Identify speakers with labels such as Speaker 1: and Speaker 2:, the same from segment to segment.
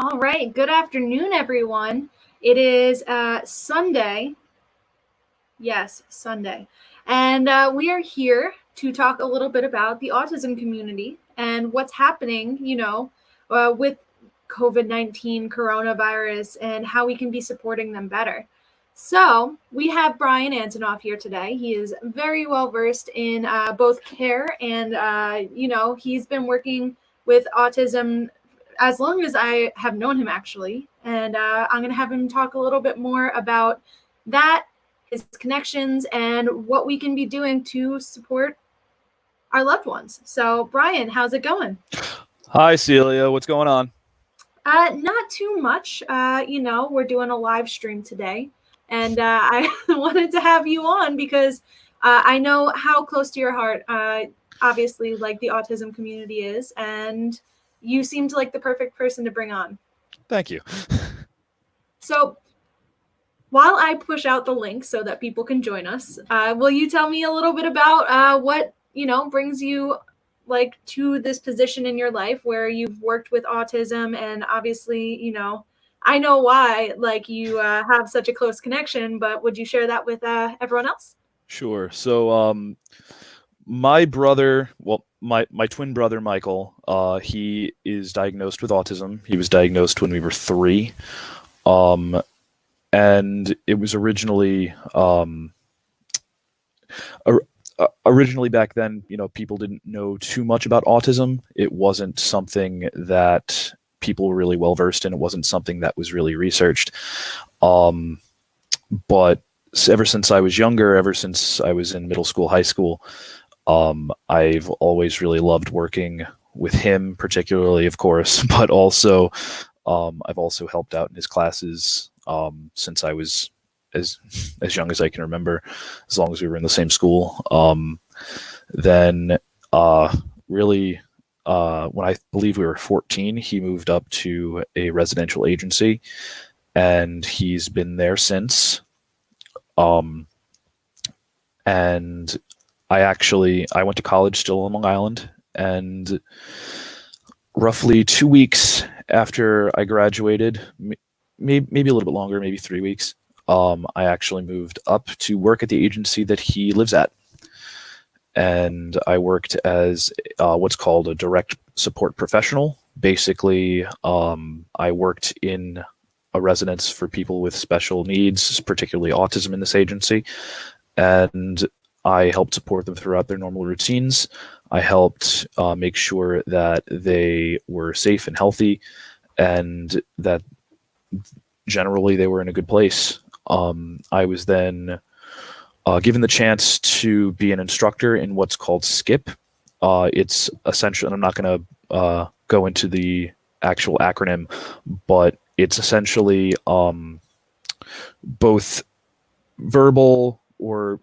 Speaker 1: All right. Good afternoon, everyone. It is Sunday. Yes, Sunday. And we are here to talk a little bit about the autism community and what's happening, with COVID-19 coronavirus and how we can be supporting them better. So we have Bryan Antonoff here today. He is very well versed in both care and, he's been working with autism as long as I have known him, actually. And I'm going to have him talk a little bit more about that, his connections, and what we can be doing to support our loved ones. So, Bryan, how's it going?
Speaker 2: Hi, Celia. What's going on?
Speaker 1: Not too much. We're doing a live stream today, and I wanted to have you on because I know how close to your heart, obviously, like the autism community is, and you seemed like the perfect person to bring on.
Speaker 2: Thank you.
Speaker 1: So, while I push out the link so that people can join us, will you tell me a little bit about what brings you like to this position in your life where you've worked with autism, and obviously, I know why like you have such a close connection, but would you share that with everyone else?
Speaker 2: Sure. So, my brother, well, my twin brother, Michael, he is diagnosed with autism. He was diagnosed when we were 3. And it was originally back then, people didn't know too much about autism. It wasn't something that people were really well versed in. It wasn't something that was really researched. But ever since I was younger, ever since I was in middle school, high school, I've always really loved working with him, particularly, of course, but also I've also helped out in his classes since I was as young as I can remember, as long as we were in the same school. Then really, when I believe we were 14, he moved up to a residential agency, and he's been there since. And I went to college still on Long Island, and roughly 2 weeks after I graduated, maybe a little bit longer, maybe 3 weeks, I actually moved up to work at the agency that he lives at. And I worked as what's called a direct support professional. Basically, I worked in a residence for people with special needs, particularly autism, in this agency. And I helped support them throughout their normal routines. I helped make sure that they were safe and healthy, and that generally they were in a good place. I was then given the chance to be an instructor in what's called SKIP. It's essentially, and I'm not going to go into the actual acronym, but it's essentially both verbal or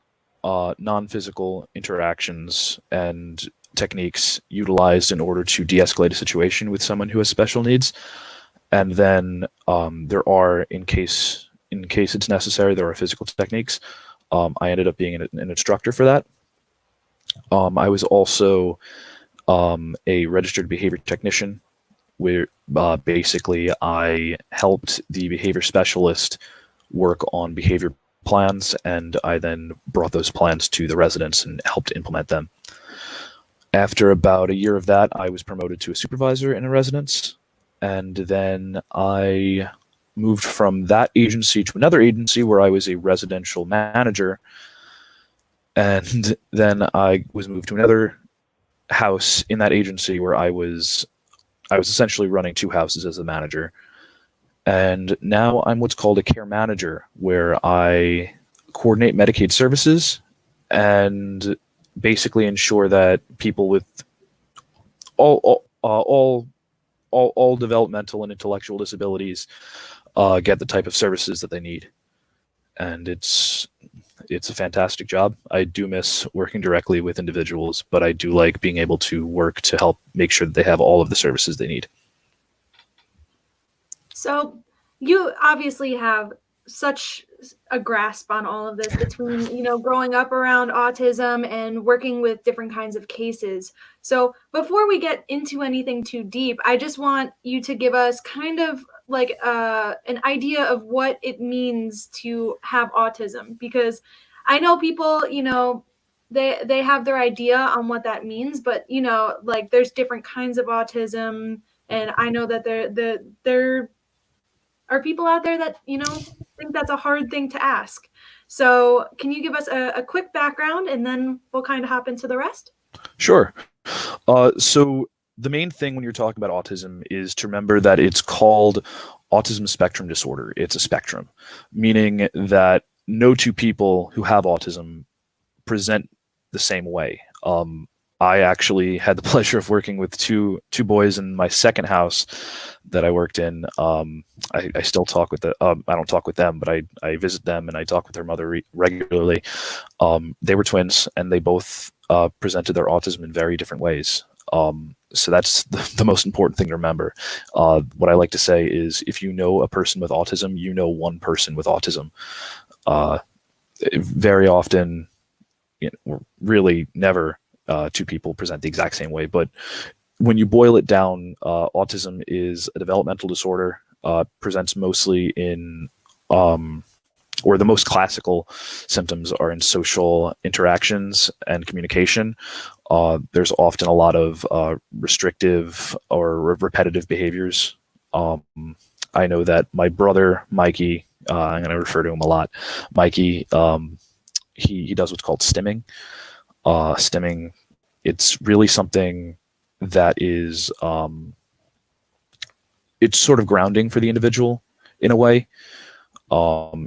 Speaker 2: non-physical interactions and techniques utilized in order to de-escalate a situation with someone who has special needs. And then there are, in case it's necessary, there are physical techniques. I ended up being an instructor for that. I was also a registered behavior technician, where basically I helped the behavior specialist work on behavior plans, and I then brought those plans to the residents and helped implement them. After about a year of that, I was promoted to a supervisor in a residence, and then I moved from that agency to another agency where I was a residential manager, and then I was moved to another house in that agency where I was essentially running 2 houses as a manager. And now I'm what's called a care manager, where I coordinate Medicaid services and basically ensure that people with all developmental and intellectual disabilities get the type of services that they need. And it's a fantastic job. I do miss working directly with individuals, but I do like being able to work to help make sure that they have all of the services they need.
Speaker 1: So you obviously have such a grasp on all of this between, growing up around autism and working with different kinds of cases. So before we get into anything too deep, I just want you to give us kind of like an idea of what it means to have autism, because I know people, they have their idea on what that means, but like there's different kinds of autism, and I know that there are people out there that think that's a hard thing to ask. So can you give us a quick background, and then we'll kind of hop into the rest?
Speaker 2: Sure. So the main thing when you're talking about autism is to remember that it's called autism spectrum disorder. It's a spectrum, meaning that no two people who have autism present the same way. I actually had the pleasure of working with two boys in my second house that I worked in. I still talk with I don't talk with them, but I visit them and I talk with their mother regularly. They were twins, and they both presented their autism in very different ways. So that's the most important thing to remember. What I like to say is, if you know a person with autism, you know one person with autism. Very often, really never two people present the exact same way. But when you boil it down, autism is a developmental disorder, presents mostly in, or the most classical symptoms are in social interactions and communication. There's often a lot of restrictive or repetitive behaviors. I know that my brother, Mikey, I'm going to refer to him a lot, Mikey, he does what's called stimming. Stimming, it's really something that is, it's sort of grounding for the individual in a way.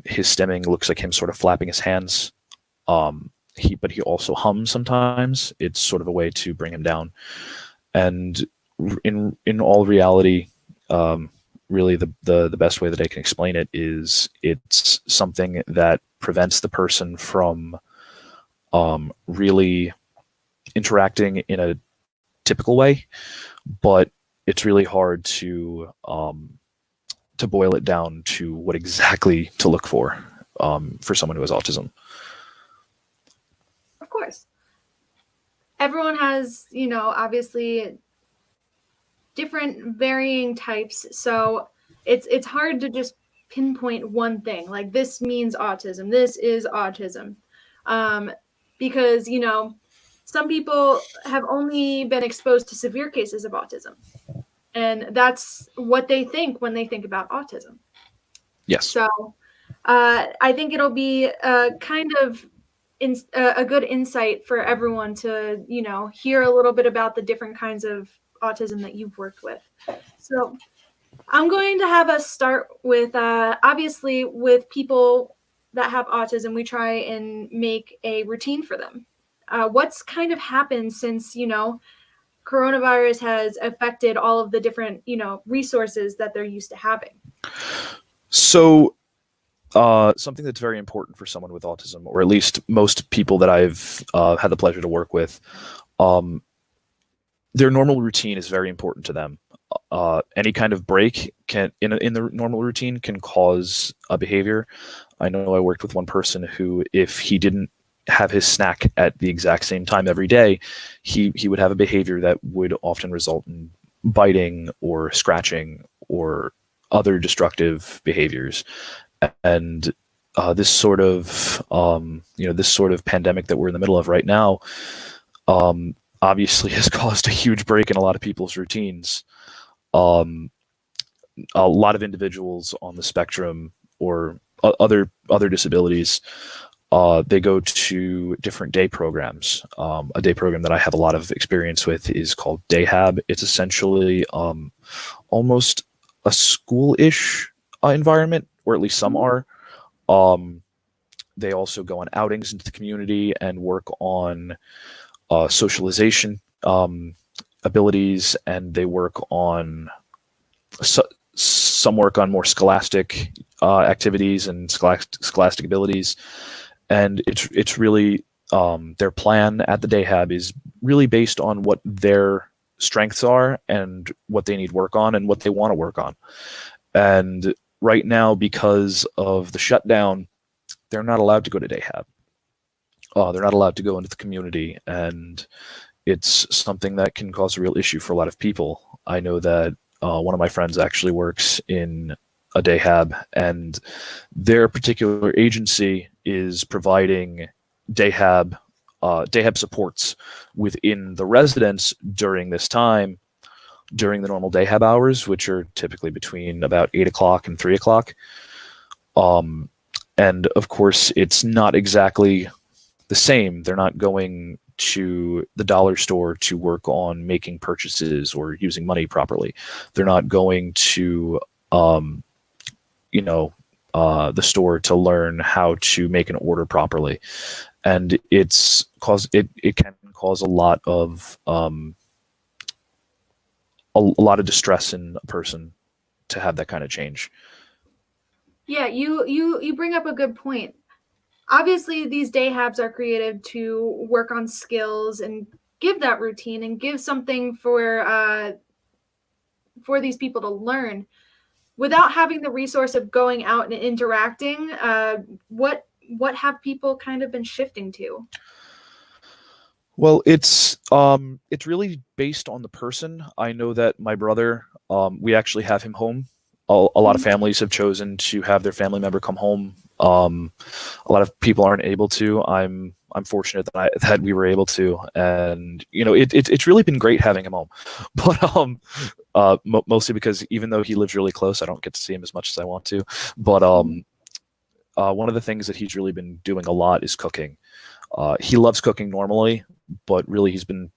Speaker 2: His stimming looks like him sort of flapping his hands. But he also hums sometimes. It's sort of a way to bring him down. And in all reality, really the best way that I can explain it is it's something that prevents the person from really interacting in a typical way, but it's really hard to boil it down to what exactly to look for someone who has autism.
Speaker 1: Of course. Everyone has, obviously different varying types. So it's hard to just pinpoint one thing. Like, this means autism. This is autism. Because, some people have only been exposed to severe cases of autism. And that's what they think when they think about autism.
Speaker 2: Yes.
Speaker 1: So I think it'll be kind of a good insight for everyone to, hear a little bit about the different kinds of autism that you've worked with. So I'm going to have us start with, obviously, with people that have autism, we try and make a routine for them. What's kind of happened since, coronavirus has affected all of the different, resources that they're used to having?
Speaker 2: So something that's very important for someone with autism, or at least most people that I've had the pleasure to work with, their normal routine is very important to them. Any kind of break in the normal routine can cause a behavior. I know I worked with one person who, if he didn't have his snack at the exact same time every day, he would have a behavior that would often result in biting or scratching or other destructive behaviors. And this sort of pandemic that we're in the middle of right now, obviously has caused a huge break in a lot of people's routines. A lot of individuals on the spectrum or other disabilities, they go to different day programs. A day program that I have a lot of experience with is called Dayhab. It's essentially almost a school-ish environment, or at least some are. They also go on outings into the community and work on socialization abilities, and they work on some work on more scholastic activities and scholastic abilities. And it's really their plan at the Dayhab is really based on what their strengths are and what they need work on and what they want to work on. And right now, because of the shutdown, they're not allowed to go to dayhab. They're not allowed to go into the community, and it's something that can cause a real issue for a lot of people. I know that one of my friends actually works in a dayhab, and their particular agency is providing dayhab supports within the residence during this time, during the normal dayhab hours, which are typically between about 8 o'clock and 3 o'clock. And of course, it's not exactly the same. They're not going to the dollar store to work on making purchases or using money properly. They're not going to, the store to learn how to make an order properly. And it can cause a lot of distress in a person to have that kind of change.
Speaker 1: Yeah, you bring up a good point. Obviously, these dayhabs are created to work on skills and give that routine and give something for these people to learn. Without having the resource of going out and interacting, what have people kind of been shifting to?
Speaker 2: Well, it's really based on the person. I know that my brother, we actually have him home. A lot of families have chosen to have their family member come home. A lot of people aren't able to. I'm fortunate that we were able to, and it's really been great having him home. But mostly because even though he lives really close, I don't get to see him as much as I want to. But one of the things that he's really been doing a lot is cooking. He loves cooking normally, but really he's been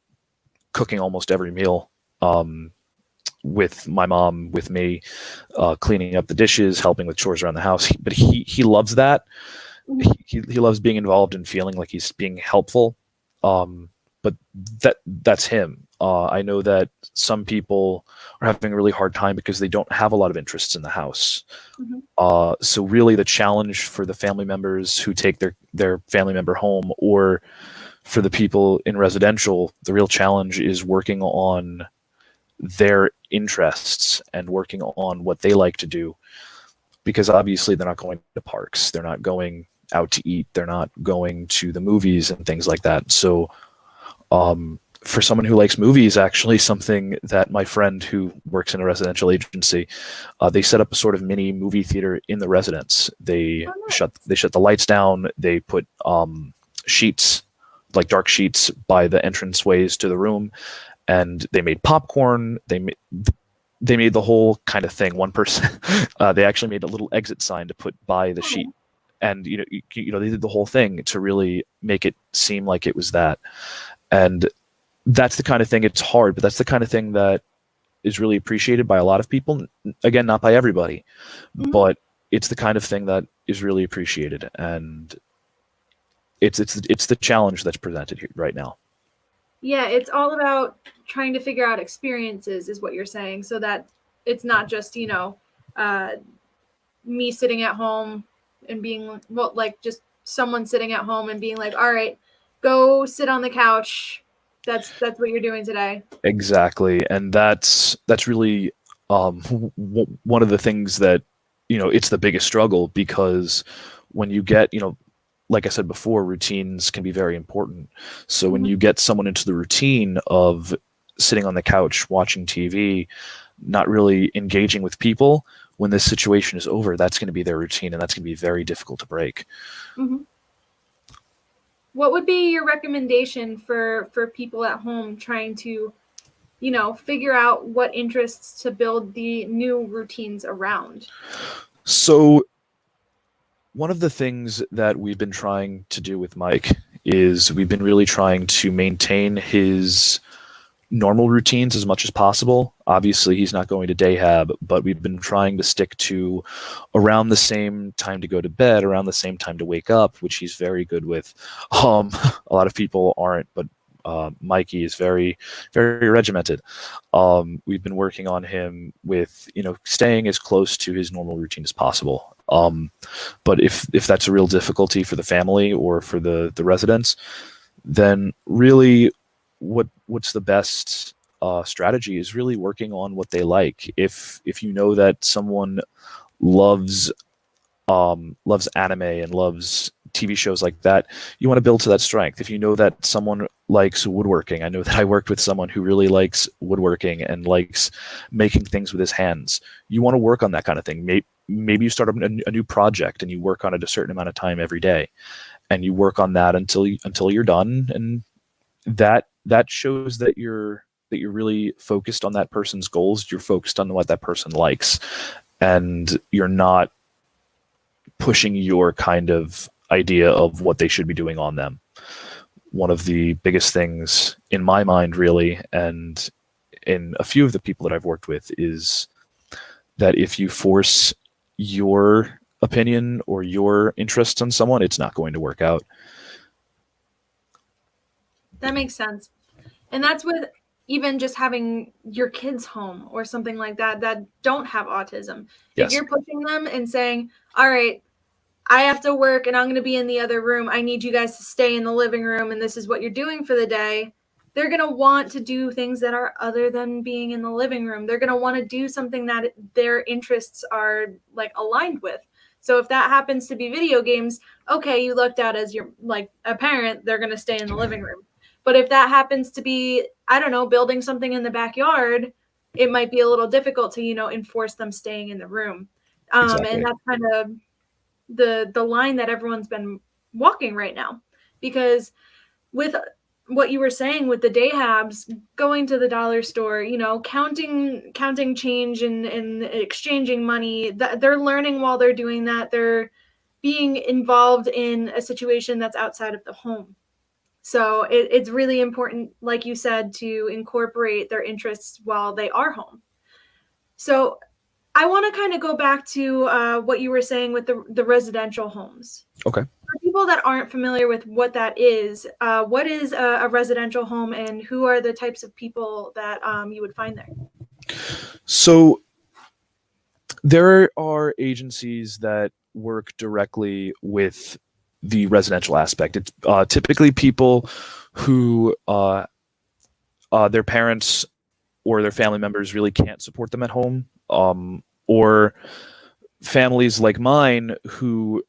Speaker 2: cooking almost every meal with my mom, with me, cleaning up the dishes, helping with chores around the house. But he loves that. He loves being involved and feeling like he's being helpful. But that's him. I know that some people are having a really hard time because they don't have a lot of interests in the house. So really the challenge for the family members who take their family member home, or for the people in residential, the real challenge is working on their interests and working on what they like to do, because obviously they're not going to parks, they're not going out to eat, they're not going to the movies and things like that. So for someone who likes movies, actually something that my friend who works in a residential agency, they set up a sort of mini movie theater in the residence. They shut the lights down, they put sheets, like dark sheets, by the entranceways to the room, and they made popcorn. They made the whole kind of thing. One person, they actually made a little exit sign to put by the sheet, and they did the whole thing to really make it seem like it was that. And that's the kind of thing. It's hard, but that's the kind of thing that is really appreciated by a lot of people. Again, not by everybody, but it's the kind of thing that is really appreciated, and it's the challenge that's presented here right now.
Speaker 1: Yeah, it's all about trying to figure out experiences, is what you're saying, so that it's not just me sitting at home and being just someone sitting at home and being like, all right, go sit on the couch. That's what you're doing today.
Speaker 2: Exactly, and that's really one of the things that it's the biggest struggle, because when you get like I said before, routines can be very important. So when you get someone into the routine of sitting on the couch watching TV, not really engaging with people, when this situation is over, that's going to be their routine, and that's going to be very difficult to break.
Speaker 1: What would be your recommendation for people at home trying to figure out what interests to build the new routines around?
Speaker 2: So one of the things that we've been trying to do with Mike is we've been really trying to maintain his normal routines as much as possible. Obviously, he's not going to dayhab, but we've been trying to stick to around the same time to go to bed, around the same time to wake up, which he's very good with. A lot of people aren't, but Mikey is very, very regimented. We've been working on him with, staying as close to his normal routine as possible. But if that's a real difficulty for the family or for the residents, then really what's the best strategy is really working on what they like. If you know that someone loves loves anime and loves TV shows like that, you want to build to that strength. If you know that someone likes woodworking, I know that I worked with someone who really likes woodworking and likes making things with his hands. You want to work on that kind of thing. Maybe you start a new project and you work on it a certain amount of time every day, and you work on that until you're done, and that shows that you're really focused on that person's goals. You're focused on what that person likes, and you're not pushing your kind of idea of what they should be doing on them. One of the biggest things in my mind, really, and in a few of the people that I've worked with, is that if you force your opinion or your interests on someone, it's not going to work out.
Speaker 1: That makes sense. And that's with even just having your kids home or something like that don't have autism.
Speaker 2: Yes.
Speaker 1: If you're pushing them and saying, all right, I have to work and I'm going to be in the other room, I need you guys to stay in the living room and this is what you're doing for the day, they're going to want to do things that are other than being in the living room. They're going to want to do something that their interests are like aligned with. So if that happens to be video games, okay, you looked at as you're like a parent, they're going to stay in the living room. But if that happens to be, I don't know, building something in the backyard, it might be a little difficult to, enforce them staying in the room.
Speaker 2: Exactly.
Speaker 1: And that's kind of the line that everyone's been walking right now. Because with what you were saying with the dayhabs, going to the dollar store, counting change and exchanging money, they're learning while they're doing that. They're being involved in a situation that's outside of the home. So it's really important, like you said, to incorporate their interests while they are home. So I want to kind of go back to what you were saying with the residential homes.
Speaker 2: Okay.
Speaker 1: For people that aren't familiar with what that is, what is a residential home and who are the types of people that you would find there?
Speaker 2: So there are agencies that work directly with the residential aspect. It's typically people who their parents or their family members really can't support them at home, or families like mine who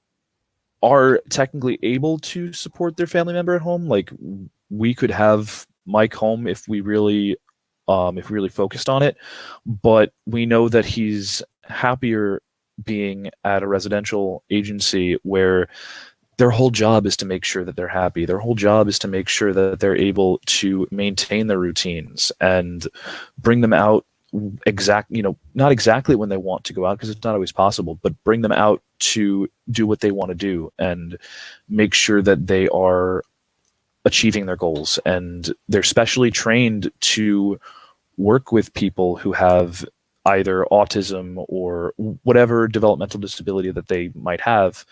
Speaker 2: are technically able to support their family member at home. Like, we could have Mike home if we really focused on it, but we know that he's happier being at a residential agency where their whole job is to make sure that they're happy. Their whole job is to make sure that they're able to maintain their routines and bring them out not exactly when they want to go out, because it's not always possible, but bring them out to do what they want to do and make sure that they are achieving their goals. And they're specially trained to work with people who have either autism or whatever developmental disability that they might have.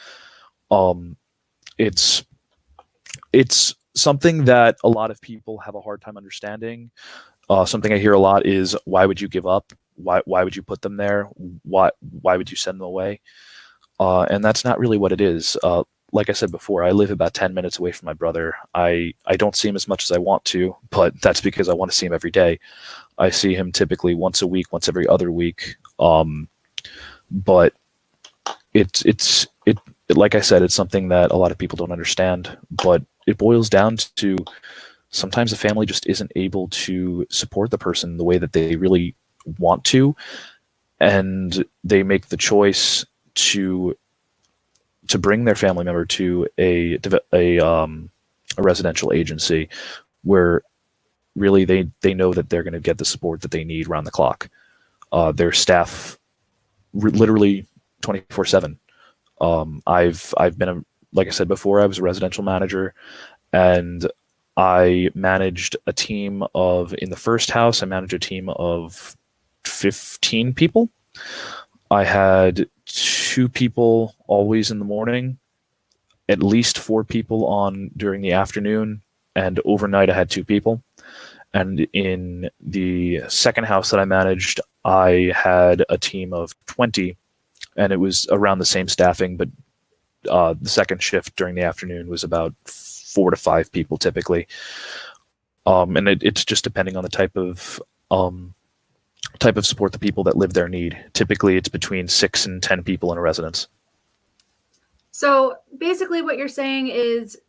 Speaker 2: It's something that a lot of people have a hard time understanding. Something I hear a lot is, why would you give up? Why would you put them there? Why would you send them away? And that's not really what it is. Like I said before, I live about 10 minutes away from my brother. I don't see him as much as I want to, but that's because I want to see him every day. I see him typically once a week, once every other week. But it's like I said, it's something that a lot of people don't understand, but it boils down to sometimes the family just isn't able to support the person the way that they really want to, and they make the choice to bring their family member to a residential agency where really they know that they're going to get the support that they need around the clock. Their staff literally 24/7. I've been like I said before, I was a residential manager, and I managed a team of, in the first house, I managed a team of 15 people. I had 2 people always in the morning, at least 4 people on during the afternoon, and overnight I had 2 people. And in the second house that I managed, I had a team of 20, and it was around the same staffing, but the second shift during the afternoon was about 4 to 5 people typically. And it's just depending on the type of type of support the people that live there need. Typically, it's between 6 and 10 people in a residence.
Speaker 1: So basically what you're saying is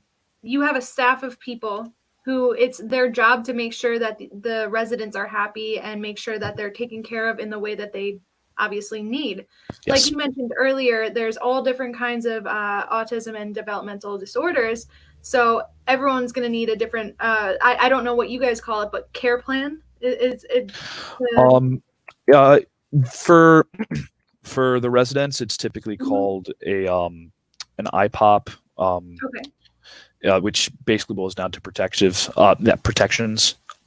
Speaker 1: you have a staff of people who it's their job to make sure that the residents are happy and make sure that they're taken care of in the way that they obviously need.
Speaker 2: Yes.
Speaker 1: Like you mentioned earlier, there's all different kinds of autism and developmental disorders. So everyone's going to need a different, I don't know what you guys call it, but care plan.
Speaker 2: Uh, for for the residents, it's typically
Speaker 1: Mhm.
Speaker 2: called an IPOP,
Speaker 1: Okay.
Speaker 2: which basically boils down to protections.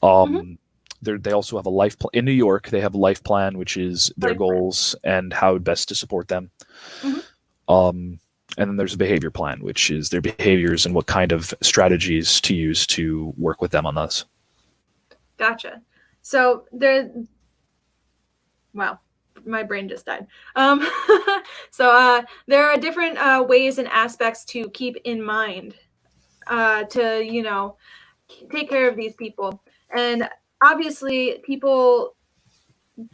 Speaker 1: Mhm.
Speaker 2: They also have a life plan in New York. They have a life plan, which is their
Speaker 1: Life plan.
Speaker 2: goals and how best to support them.
Speaker 1: Mhm.
Speaker 2: And then there's a behavior plan, which is their behaviors and what kind of strategies to use to work with them on those.
Speaker 1: Gotcha. So wow, my brain just died. So there are different ways and aspects to keep in mind to take care of these people, and obviously people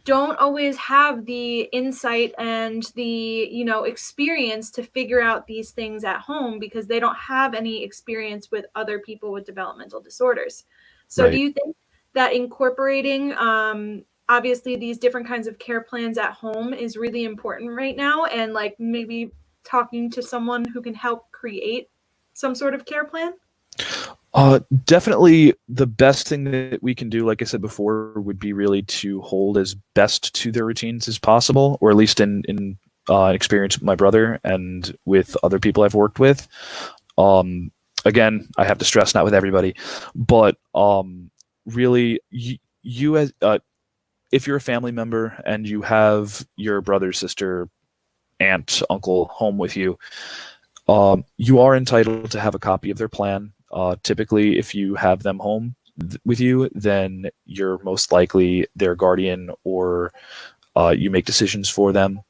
Speaker 1: don't always have the insight and the experience to figure out these things at home because they don't have any experience with other people with developmental disorders. So do
Speaker 2: Right.
Speaker 1: you think that incorporating obviously these different kinds of care plans at home is really important right now, and like maybe talking to someone who can help create some sort of care plan?
Speaker 2: Definitely the best thing that we can do, like I said before, would be really to hold as best to their routines as possible, or at least in experience with my brother and with other people I've worked with. Again, I have to stress, not with everybody, but really, you as if you're a family member and you have your brother, sister, aunt, uncle home with you, you are entitled to have a copy of their plan. Typically, if you have them home with you, then you're most likely their guardian, or you make decisions for them,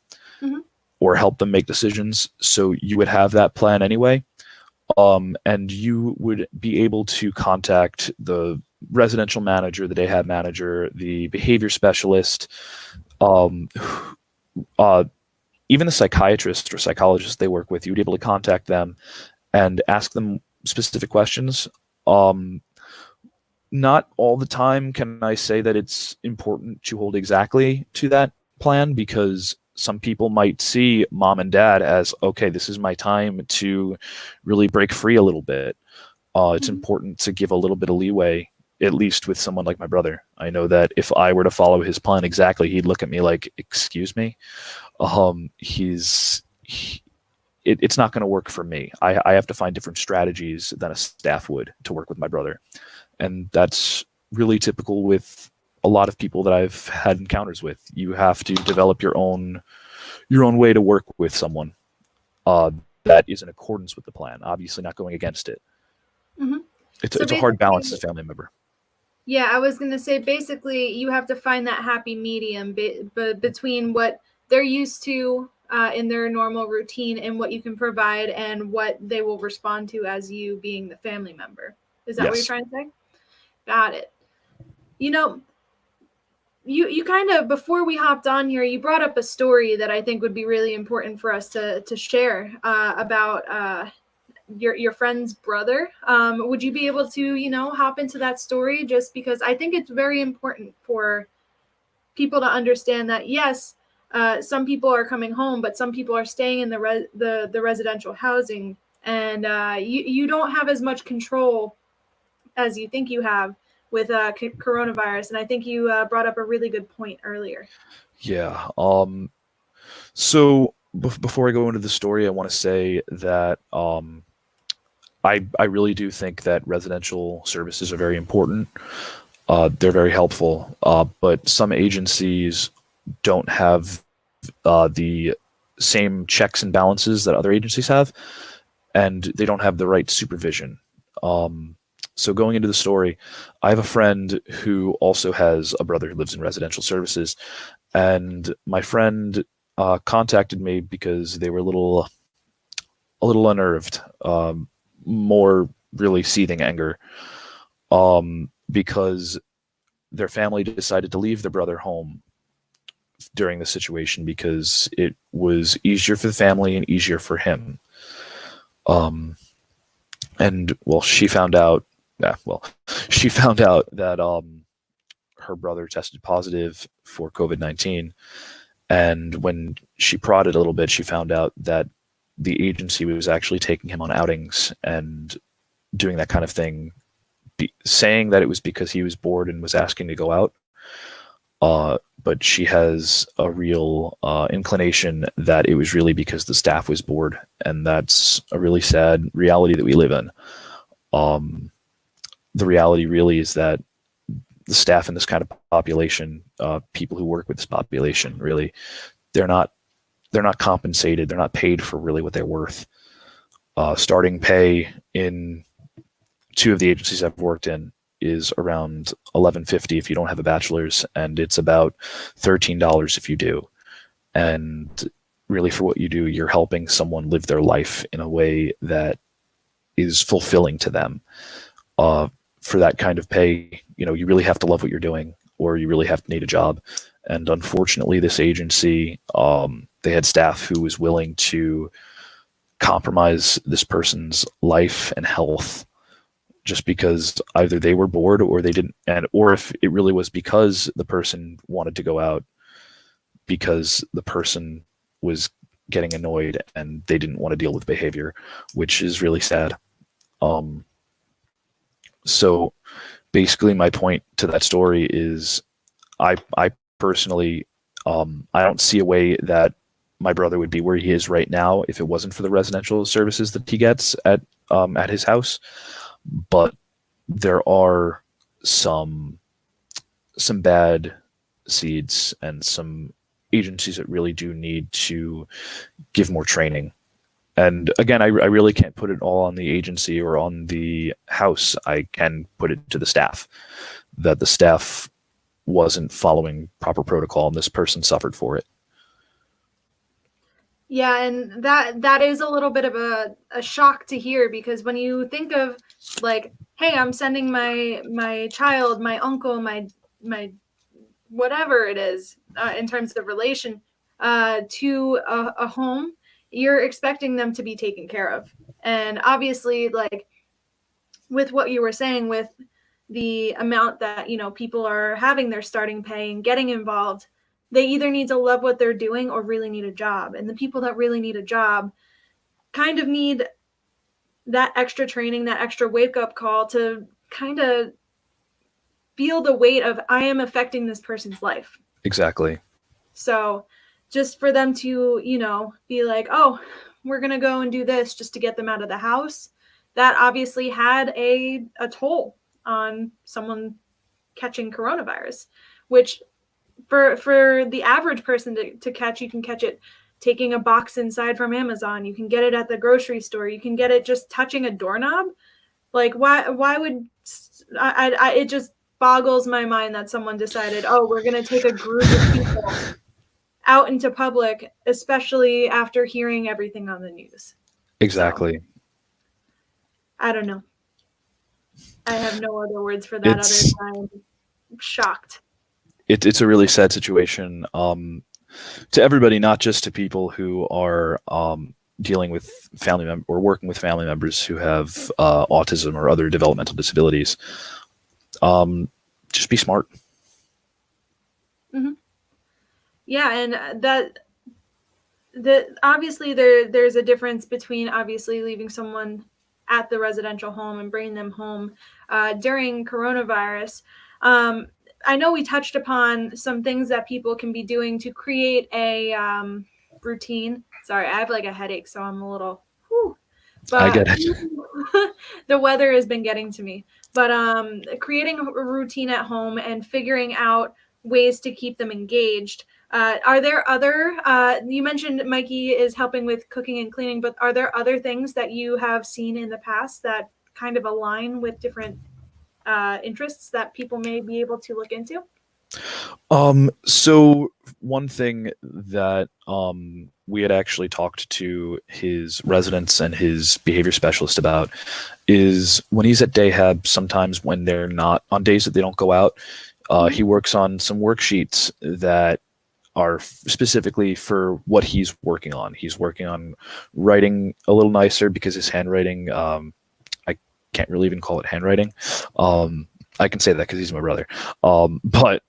Speaker 1: Mm-hmm.
Speaker 2: or help them make decisions. So you would have that plan anyway. And you would be able to contact the residential manager, the day hab manager, the behavior specialist, um, even the psychiatrist or psychologist they work with. You'd be able to contact them and ask them specific questions. Not all the time can I say that it's important to hold exactly to that plan, because some people might see mom and dad as, okay, this is my time to really break free a little bit. It's
Speaker 1: Mm-hmm.
Speaker 2: important to give a little bit of leeway, at least with someone like my brother. I know that if I were to follow his plan exactly, he'd look at me like, excuse me. It's not going to work for me. I have to find different strategies than a staff would to work with my brother. And that's really typical with a lot of people that I've had encounters with. You have to develop your own way to work with someone that is in accordance with the plan, obviously not going against it.
Speaker 1: Mm-hmm. So
Speaker 2: It's a hard balance
Speaker 1: basically,
Speaker 2: as a family member.
Speaker 1: yeah, I was going to say basically you have to find that happy medium between what they're used to in their normal routine and what you can provide and what they will respond to as you being the family member. Is that what you're
Speaker 2: Yes.
Speaker 1: trying to say? Got it. You know, you kind of, before we hopped on here, you brought up a story that I think would be really important for us to share about your friend's brother. Would you be able to hop into that story, just because I think it's very important for people to understand that yes, some people are coming home, but some people are staying in the residential housing, and you don't have as much control as you think you have with coronavirus. And I think you brought up a really good point earlier.
Speaker 2: Yeah. So before I go into the story, I want to say that I really do think that residential services are very important. They're very helpful, but some agencies don't have the same checks and balances that other agencies have, and they don't have the right supervision. So going into the story, I have a friend who also has a brother who lives in residential services, and my friend contacted me because they were a little unnerved, more really seething anger, because their family decided to leave their brother home during the situation because it was easier for the family and easier for him. And well, she found out that her brother tested positive for COVID-19. And when she prodded a little bit, she found out that the agency was actually taking him on outings and doing that kind of thing, saying that it was because he was bored and was asking to go out. But she has a real inclination that it was really because the staff was bored, and that's a really sad reality that we live in. The reality really is that the staff in this kind of population, people who work with this population, really, they're not compensated. They're not paid for really what they're worth. Starting pay in 2 of the agencies I've worked in is around $11.50 if you don't have a bachelor's, and it's about $13 if you do. And really, for what you do, you're helping someone live their life in a way that is fulfilling to them. For that kind of pay, you really have to love what you're doing, or you really have to need a job. And unfortunately, this agency, they had staff who was willing to compromise this person's life and health just because either they were bored or they didn't, or if it really was because the person wanted to go out because the person was getting annoyed and they didn't want to deal with behavior, which is really sad. So basically my point to that story is I personally, I don't see a way that my brother would be where he is right now if it wasn't for the residential services that he gets at his house. But there are some bad seeds and some agencies that really do need to give more training. And again, I really can't put it all on the agency or on the house. I can put it to the staff, that the staff wasn't following proper protocol and this person suffered for it.
Speaker 1: Yeah, and that is a little bit of a shock to hear, because when you think of like, hey, I'm sending my child, my uncle, my whatever it is in terms of relation to a home, you're expecting them to be taken care of. And obviously, like with what you were saying, with the amount that people are having their starting pay and getting involved, they either need to love what they're doing or really need a job. And the people that really need a job kind of need that extra training, that extra wake-up call to kind of feel the weight of, I am affecting this person's life.
Speaker 2: Exactly.
Speaker 1: So just for them to, be like, oh, we're going to go and do this just to get them out of the house, that obviously had a toll on someone catching coronavirus, which for the average person to catch, you can catch it taking a box inside from Amazon. You can get it at the grocery store. You can get it just touching a doorknob. Like, why would I it just boggles my mind that someone decided, oh, we're going to take a group of people out into public, especially after hearing everything on the news.
Speaker 2: Exactly.
Speaker 1: So, I don't know. I have no other words for that other than shocked.
Speaker 2: It's a really sad situation to everybody, not just to people who are dealing with family members or working with family members who have autism or other developmental disabilities. Just be smart.
Speaker 1: Mm-hmm. Yeah, and that obviously there's a difference between obviously leaving someone at the residential home and bringing them home during coronavirus. I know we touched upon some things that people can be doing to create a routine. Sorry, I have like a headache, so I'm a little. But
Speaker 2: I get it.
Speaker 1: The weather has been getting to me. But creating a routine at home and figuring out ways to keep them engaged. Are there other, you mentioned Mikey is helping with cooking and cleaning, but are there other things that you have seen in the past that kind of align with different interests that people may be able to look into?
Speaker 2: So one thing that we had actually talked to his residents and his behavior specialist about is when he's at day hab, sometimes when they're not on days that they don't go out, he works on some worksheets that are specifically for what he's working on. He's working on writing a little nicer because his handwriting, I can't really even call it handwriting. I can say that because he's my brother. But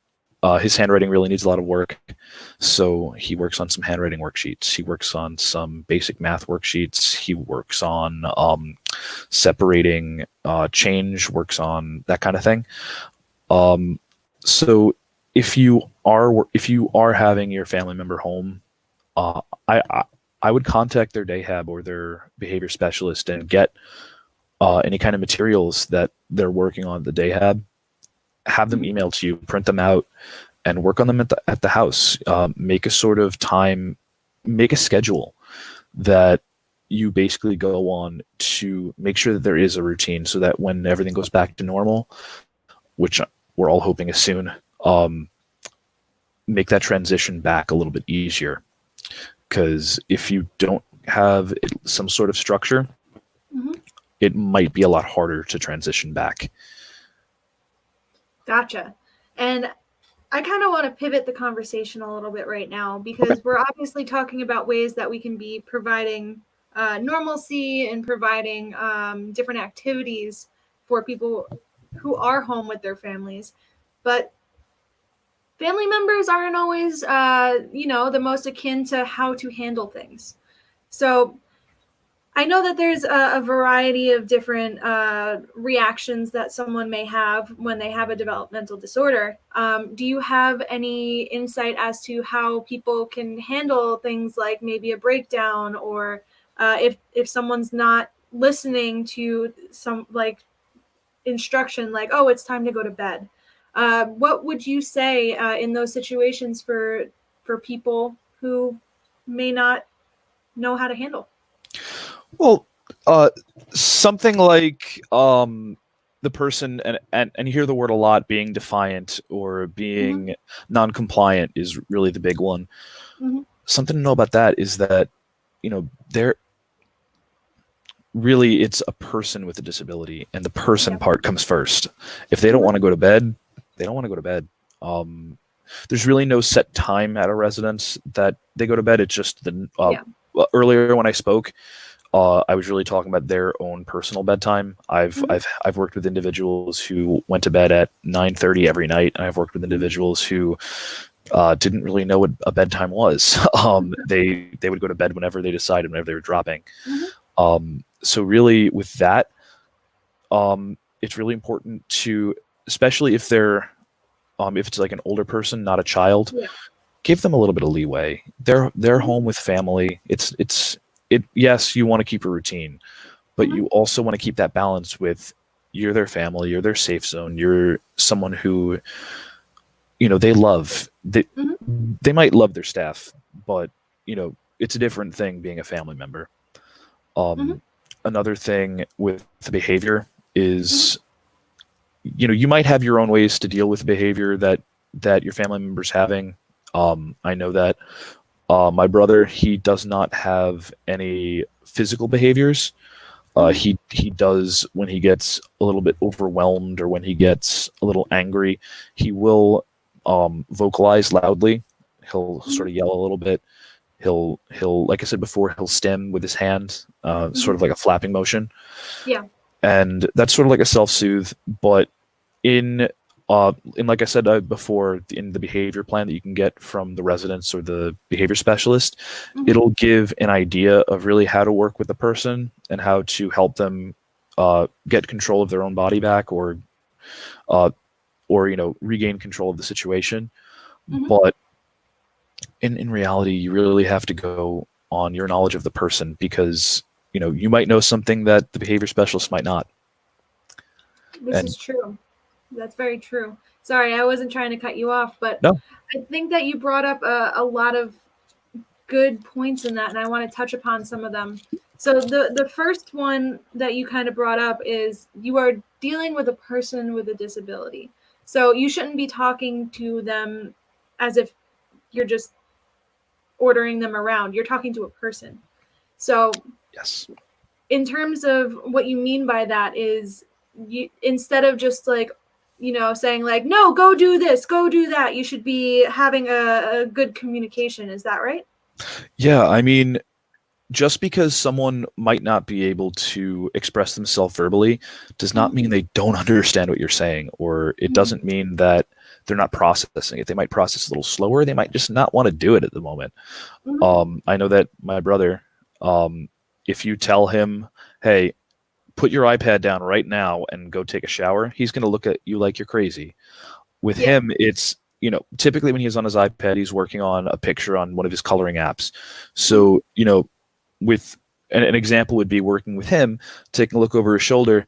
Speaker 2: his handwriting really needs a lot of work. So he works on some handwriting worksheets. He works on some basic math worksheets. He works on separating change, works on that kind of thing. So if you are having your family member home, I would contact their day hab or their behavior specialist and get any kind of materials that they're working on at the day hab, have them emailed to you, print them out, and work on them at the house. Make a sort of time, make a schedule that you basically go on to make sure that there is a routine, so that when everything goes back to normal, which we're all hoping is soon, make that transition back a little bit easier. Because if you don't have some sort of structure, it might be a lot harder to transition back.
Speaker 1: Gotcha. And I kind of want to pivot the conversation a little bit right now, because we're obviously talking about ways that we can be providing normalcy and providing different activities for people who are home with their families. But family members aren't always, the most akin to how to handle things. So I know that there's a variety of different reactions that someone may have when they have a developmental disorder. Do you have any insight as to how people can handle things like maybe a breakdown, or if someone's not listening to some instruction, like, oh, it's time to go to bed? What would you say in those situations for people who may not know how to handle?
Speaker 2: Well, something like the person, and you hear the word a lot, being defiant or being non-compliant is really the big one. Something to know about that is that, they're really, it's a person with a disability, and the person part comes first. If they don't want to go to bed, they don't want to go to bed. There's really no set time at a residence that they go to bed. It's just earlier when I spoke, I was really talking about their own personal bedtime. I've worked with individuals who went to bed at 9:30 every night, and I've worked with individuals who didn't really know what a bedtime was. They would go to bed whenever they decided, whenever they were dropping. So really, with that, it's really important to, especially if they're if it's like an older person, not a child, give them a little bit of leeway. They're home with family. Yes, you want to keep a routine, but you also want to keep that balance with, you're their family, you're their safe zone, you're someone who, they love. They might love their staff, but, it's a different thing being a family member. Another thing with the behavior is, you might have your own ways to deal with behavior that your family member's having. I know that my brother, he does not have any physical behaviors. He does, when he gets a little bit overwhelmed or when he gets a little angry, he will vocalize loudly. He'll sort of yell a little bit. He'll like I said before, he'll stim with his hand, sort of like a flapping motion.
Speaker 1: Yeah.
Speaker 2: And that's sort of like a self-soothe, but in like I said before, in the behavior plan that you can get from the residents or the behavior specialist, it'll give an idea of really how to work with the person and how to help them get control of their own body back, or regain control of the situation. But in reality, you really have to go on your knowledge of the person, because you might know something that the behavior specialist might not.
Speaker 1: This is true. That's very true. Sorry, I wasn't trying to cut you off, but
Speaker 2: no.
Speaker 1: I think that you brought up a lot of good points in that, and I want to touch upon some of them. So the first one that you kind of brought up is, you are dealing with a person with a disability. So you shouldn't be talking to them as if you're just ordering them around. You're talking to a person. So
Speaker 2: yes,
Speaker 1: in terms of what you mean by that is, instead of just like saying like, no, go do this, go do that. You should be having a good communication. Is that right?
Speaker 2: Yeah, I mean, just because someone might not be able to express themselves verbally does not mean they don't understand what you're saying, or it doesn't mean that they're not processing it. They might process a little slower. They might just not want to do it at the moment. I know that my brother, if you tell him, hey, put your iPad down right now and go take a shower, he's going to look at you like you're crazy. With
Speaker 1: Yeah.
Speaker 2: him, it's, typically when he's on his iPad, he's working on a picture on one of his coloring apps. So, with an example would be working with him, taking a look over his shoulder,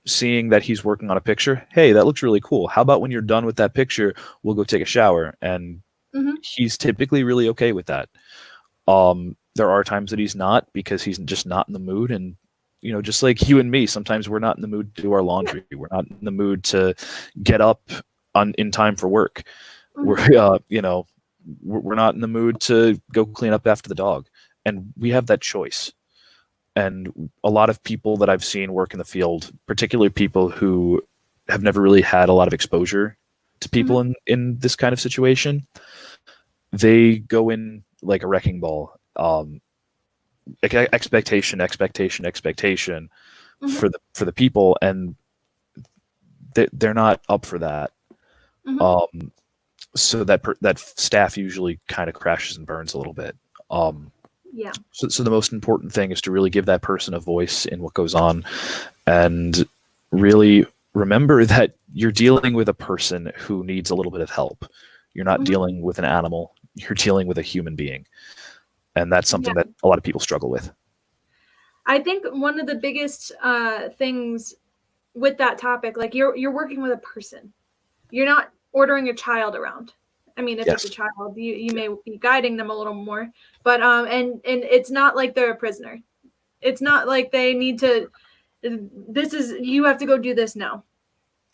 Speaker 2: seeing that he's working on a picture. Hey, that looks really cool. How about when you're done with that picture, we'll go take a shower? And he's typically really okay with that. There are times that he's not, because he's just not in the mood. And, just like you and me, sometimes we're not in the mood to do our laundry. We're not in the mood to get up in time for work. We're, we're not in the mood to go clean up after the dog. And we have that choice. And a lot of people that I've seen work in the field, particularly people who have never really had a lot of exposure to people in this kind of situation, they go in like a wrecking ball. Expectation for the people, and they're not up for that. So that staff usually kind of crashes and burns a little bit.
Speaker 1: Yeah.
Speaker 2: So the most important thing is to really give that person a voice in what goes on, and really remember that you're dealing with a person who needs a little bit of help. You're not dealing with an animal. You're dealing with a human being. And that's something that a lot of people struggle with.
Speaker 1: I think one of the biggest things with that topic, like you're working with a person. You're not ordering a child around. I mean, if it's a child, you may be guiding them a little more, but and it's not like they're a prisoner. It's not like they need to. You have to go do this now.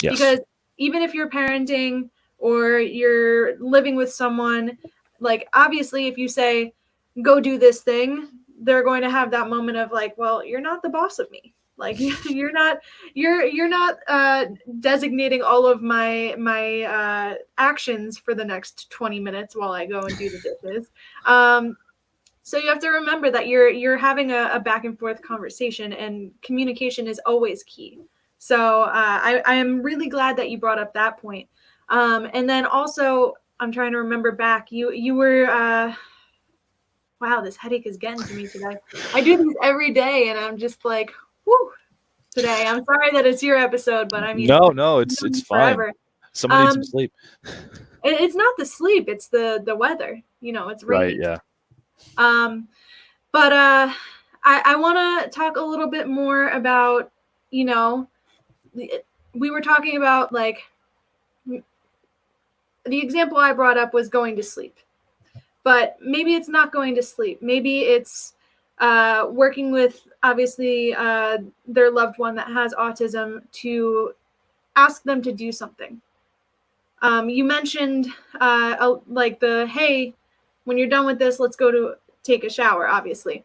Speaker 2: Yes.
Speaker 1: Because even if you're parenting or you're living with someone, like obviously if you say go do this thing, they're going to have that moment of like, well, you're not the boss of me. Like you're not designating all of my actions for the next 20 minutes while I go and do the dishes. So you have to remember that you're having a back and forth conversation, and communication is always key. So I am really glad that you brought up that point. And then also, I'm trying to remember back. You were wow, this headache is getting to me today. I do these every day, and I'm just like, whoo, today. I'm sorry that it's your episode, but I mean,
Speaker 2: no, it's fine.
Speaker 1: forever.
Speaker 2: Someone needs some sleep.
Speaker 1: It's not the sleep; it's the weather. It's raining.
Speaker 2: Right. Yeah.
Speaker 1: But I want to talk a little bit more about, we were talking about like the example I brought up was going to sleep. But maybe it's not going to sleep. Maybe it's working with, obviously, their loved one that has autism to ask them to do something. You mentioned like hey, when you're done with this, let's go to take a shower, obviously.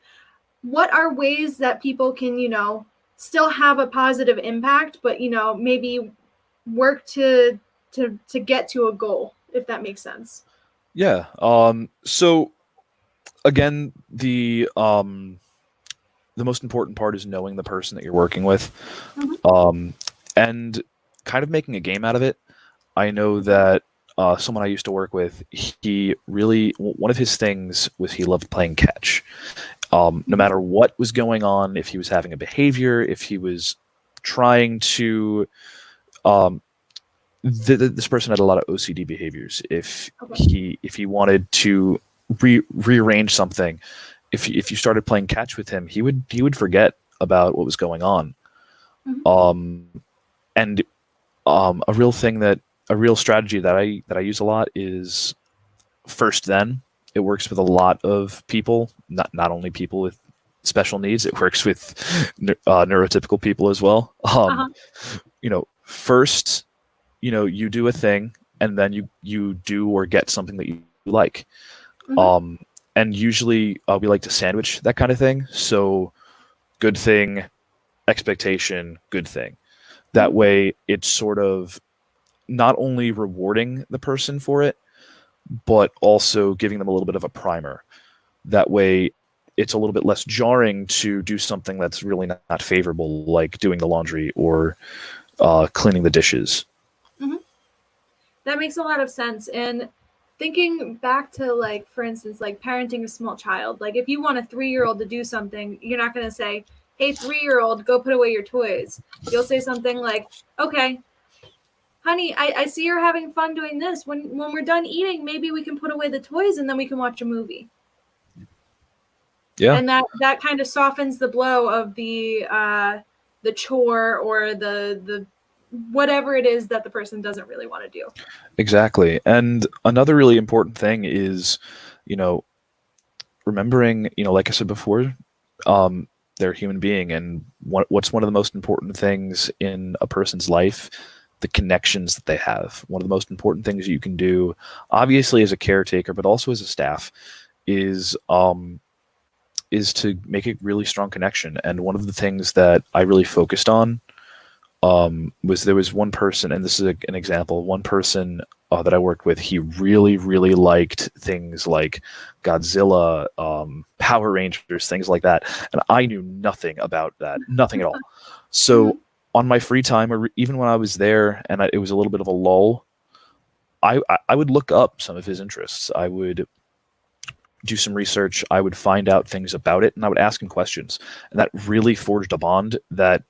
Speaker 1: What are ways that people can, still have a positive impact, but, maybe work to get to a goal, if that makes sense?
Speaker 2: Yeah. So again, the most important part is knowing the person that you're working with, and kind of making a game out of it. I know that someone I used to work with, he really, one of his things was he loved playing catch. No matter what was going on, if he was having a behavior, if he was trying to, this person had a lot of OCD behaviors. If he wanted to rearrange something, if you started playing catch with him, he would forget about what was going on. And a real strategy that I use a lot is first then. It works with a lot of people, not only people with special needs. It works with neurotypical people as well. First, you do a thing, and then you do or get something that you like. And usually we like to sandwich that kind of thing. So good thing, expectation, good thing. That way, it's sort of not only rewarding the person for it, but also giving them a little bit of a primer. That way, it's a little bit less jarring to do something that's really not favorable, like doing the laundry or cleaning the dishes.
Speaker 1: Mm-hmm. That makes a lot of sense. And thinking back to, like, for instance, like parenting a small child, like if you want a 3-year-old to do something, you're not going to say, hey, 3-year-old, go put away your toys. You'll say something like, okay, honey, I see you're having fun doing this. When we're done eating, maybe we can put away the toys and then we can watch a movie.
Speaker 2: Yeah.
Speaker 1: And that kind of softens the blow of the chore or the whatever it is that the person doesn't really want to do.
Speaker 2: Exactly. And another really important thing is, remembering, like I said before, they're a human being, and what's one of the most important things in a person's life? The connections that they have. One of the most important things you can do, obviously as a caretaker, but also as a staff, is to make a really strong connection. And one of the things that I really focused on was there was one person, and this is an example, one person that I worked with, he really, really liked things like Godzilla, Power Rangers, things like that. And I knew nothing about that, nothing at all. So on my free time, or even when I was there and it was a little bit of a lull, I would look up some of his interests. I would do some research. I would find out things about it, and I would ask him questions. And that really forged a bond that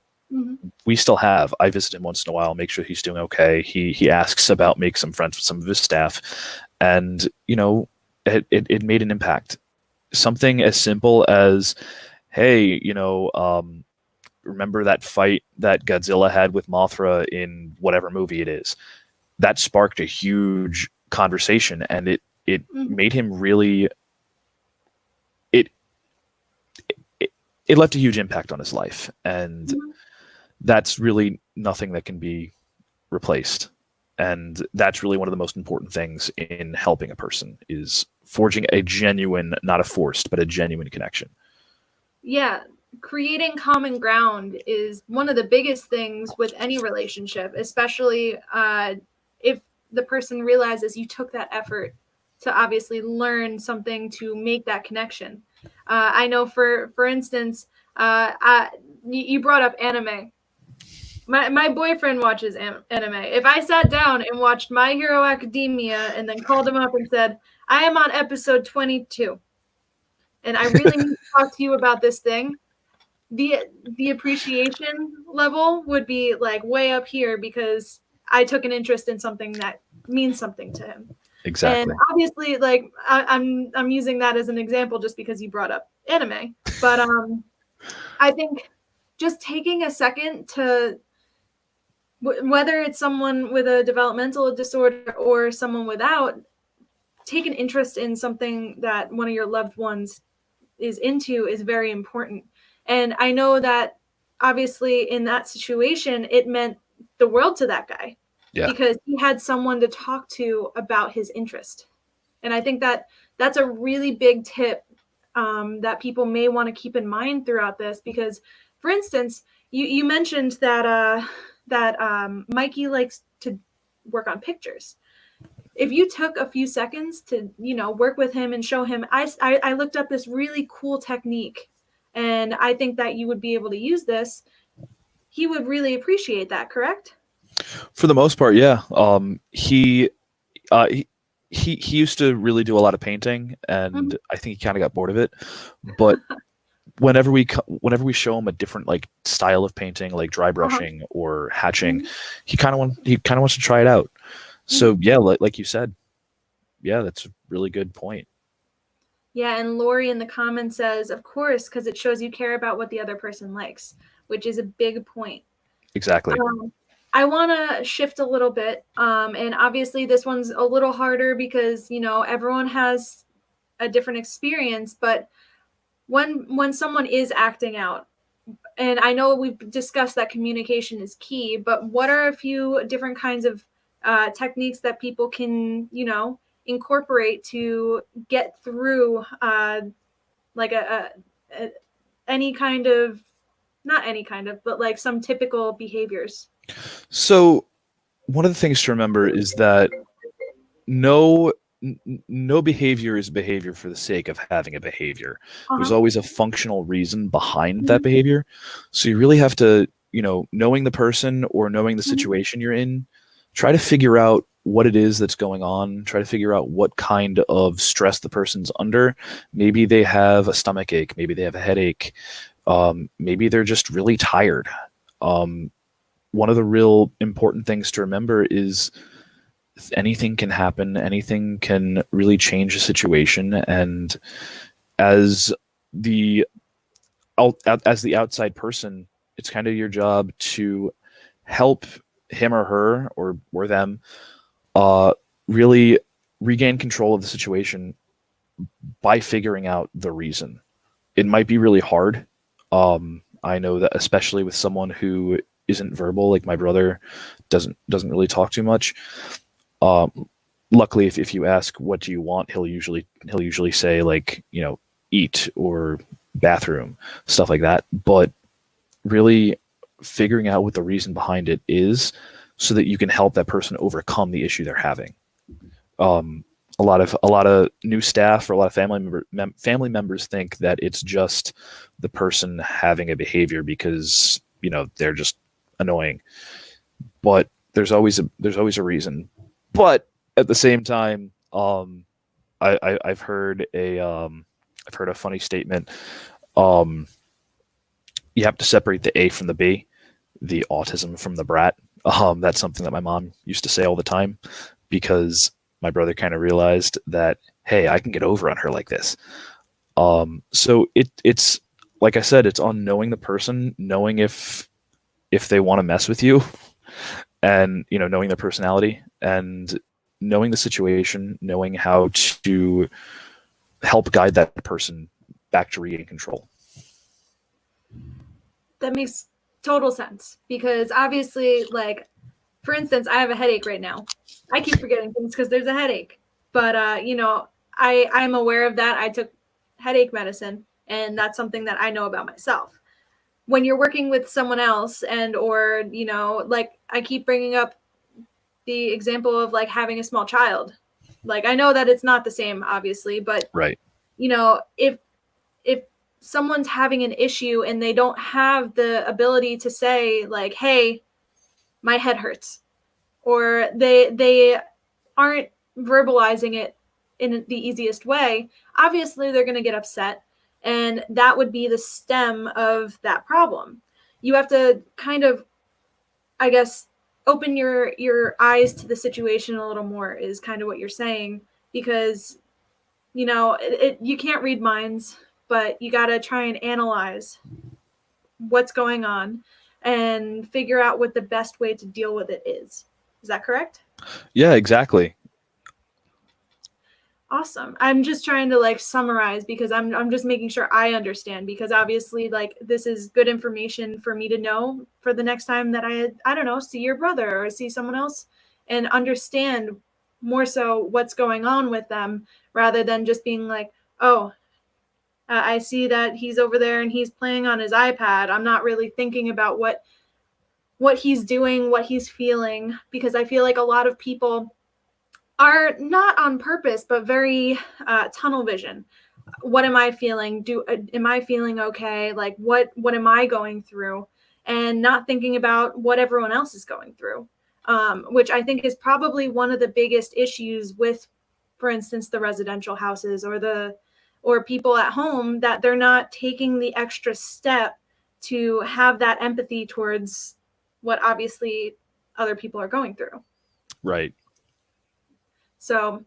Speaker 2: we still have. I visit him once in a while, make sure he's doing okay. He asks about making some friends with some of his staff, and it made an impact. Something as simple as, hey, remember that fight that Godzilla had with Mothra in whatever movie it is? That sparked a huge conversation, and it made him really. It left a huge impact on his life, and that's really nothing that can be replaced. And that's really one of the most important things in helping a person, is forging a genuine, not a forced, but a genuine connection.
Speaker 1: Yeah, creating common ground is one of the biggest things with any relationship, especially if the person realizes you took that effort to obviously learn something to make that connection. I know, for instance, you brought up anime. My boyfriend watches anime. If I sat down and watched My Hero Academia and then called him up and said, I am on episode 22 and I really need to talk to you about this thing, the appreciation level would be like way up here because I took an interest in something that means something to him.
Speaker 2: Exactly.
Speaker 1: And obviously, like I'm using that as an example just because you brought up anime, but I think just taking a second to whether it's someone with a developmental disorder or someone without, take an interest in something that one of your loved ones is into is very important. And I know that obviously in that situation, it meant the world to that guy because he had someone to talk to about his interest. And I think that that's a really big tip that people may want to keep in mind throughout this, because, for instance, you mentioned that Mikey likes to work on pictures. If you took a few seconds to work with him and show him, I looked up this really cool technique, and I think that you would be able to use this, he would really appreciate that, correct?
Speaker 2: For the most part, yeah. He used to really do a lot of painting, and I think he kind of got bored of it. But whenever we show him a different like style of painting, like dry brushing or hatching, he kind of wants to try it out. So yeah, like you said, yeah, that's a really good point.
Speaker 1: Yeah, and Lori in the comments says, of course, because it shows you care about what the other person likes, which is a big point.
Speaker 2: Exactly.
Speaker 1: I want to shift a little bit, and obviously this one's a little harder because everyone has a different experience. But when someone is acting out, and I know we've discussed that communication is key, but what are a few different kinds of techniques that people can incorporate to get through like any kind of, not any kind of, but like some typical behaviors?
Speaker 2: So one of the things to remember is that no no behavior is behavior for the sake of having a behavior. There's
Speaker 1: Uh-huh.
Speaker 2: always a functional reason behind that
Speaker 1: Mhm.
Speaker 2: behavior. So you really have to, knowing the person or knowing the
Speaker 1: Mhm.
Speaker 2: situation you're in, try to figure out what it is that's going on. Try to figure out what kind of stress the person's under. Maybe they have a stomach ache. Maybe they have a headache. Maybe they're just really tired. Um, One of the real important things to remember is anything can happen, anything can really change a situation, and as the as the outside person, it's kind of your job to help him or her or them uh, really regain control of the situation by figuring out the reason. It might be really hard. I know that especially with someone who isn't verbal, like my brother doesn't really talk too much. Um, Luckily, if you ask what do you want, he'll usually say like eat or bathroom, stuff like that. But really figuring out what the reason behind it is, so that you can help that person overcome the issue they're having. Um, a lot of new staff or a lot of family members think that it's just the person having a behavior because they're just annoying, but there's always a reason. But at the same time, I've heard a funny statement. Um, you have to separate the A from the B, the autism from the brat. That's something that my mom used to say all the time because my brother kind of realized that, hey, I can get over on her like this. So it's like I said, it's on knowing the person, knowing if they want to mess with you, and knowing their personality and knowing the situation, knowing how to help guide that person back to regain control.
Speaker 1: That makes total sense because obviously, like, for instance, I have a headache right now. I keep forgetting things because there's a headache. But I'm aware of that. I took headache medicine, and that's something that I know about myself. When you're working with someone else, and or like I keep bringing up the example of like having a small child. Like I know that it's not the same, obviously, but
Speaker 2: Right.
Speaker 1: if someone's having an issue and they don't have the ability to say like, "Hey, my head hurts," or they aren't verbalizing it in the easiest way, obviously they're going to get upset, and that would be the stem of that problem. You have to kind of, I guess, open your eyes to the situation a little more is kind of what you're saying, because you can't read minds, but you got to try and analyze what's going on and figure out what the best way to deal with it is that correct?
Speaker 2: Yeah, exactly.
Speaker 1: Awesome. I'm just trying to like summarize because I'm just making sure I understand, because obviously like this is good information for me to know for the next time that I don't know, see your brother or see someone else, and understand more so what's going on with them, rather than just being like, "Oh, I see that he's over there and he's playing on his iPad." I'm not really thinking about what he's doing, what he's feeling, because I feel like a lot of people are not on purpose, but very tunnel vision. What am I feeling? Am I feeling okay? Like what am I going through? And not thinking about what everyone else is going through, which I think is probably one of the biggest issues with, for instance, the residential houses or people at home, that they're not taking the extra step to have that empathy towards what obviously other people are going through.
Speaker 2: Right.
Speaker 1: So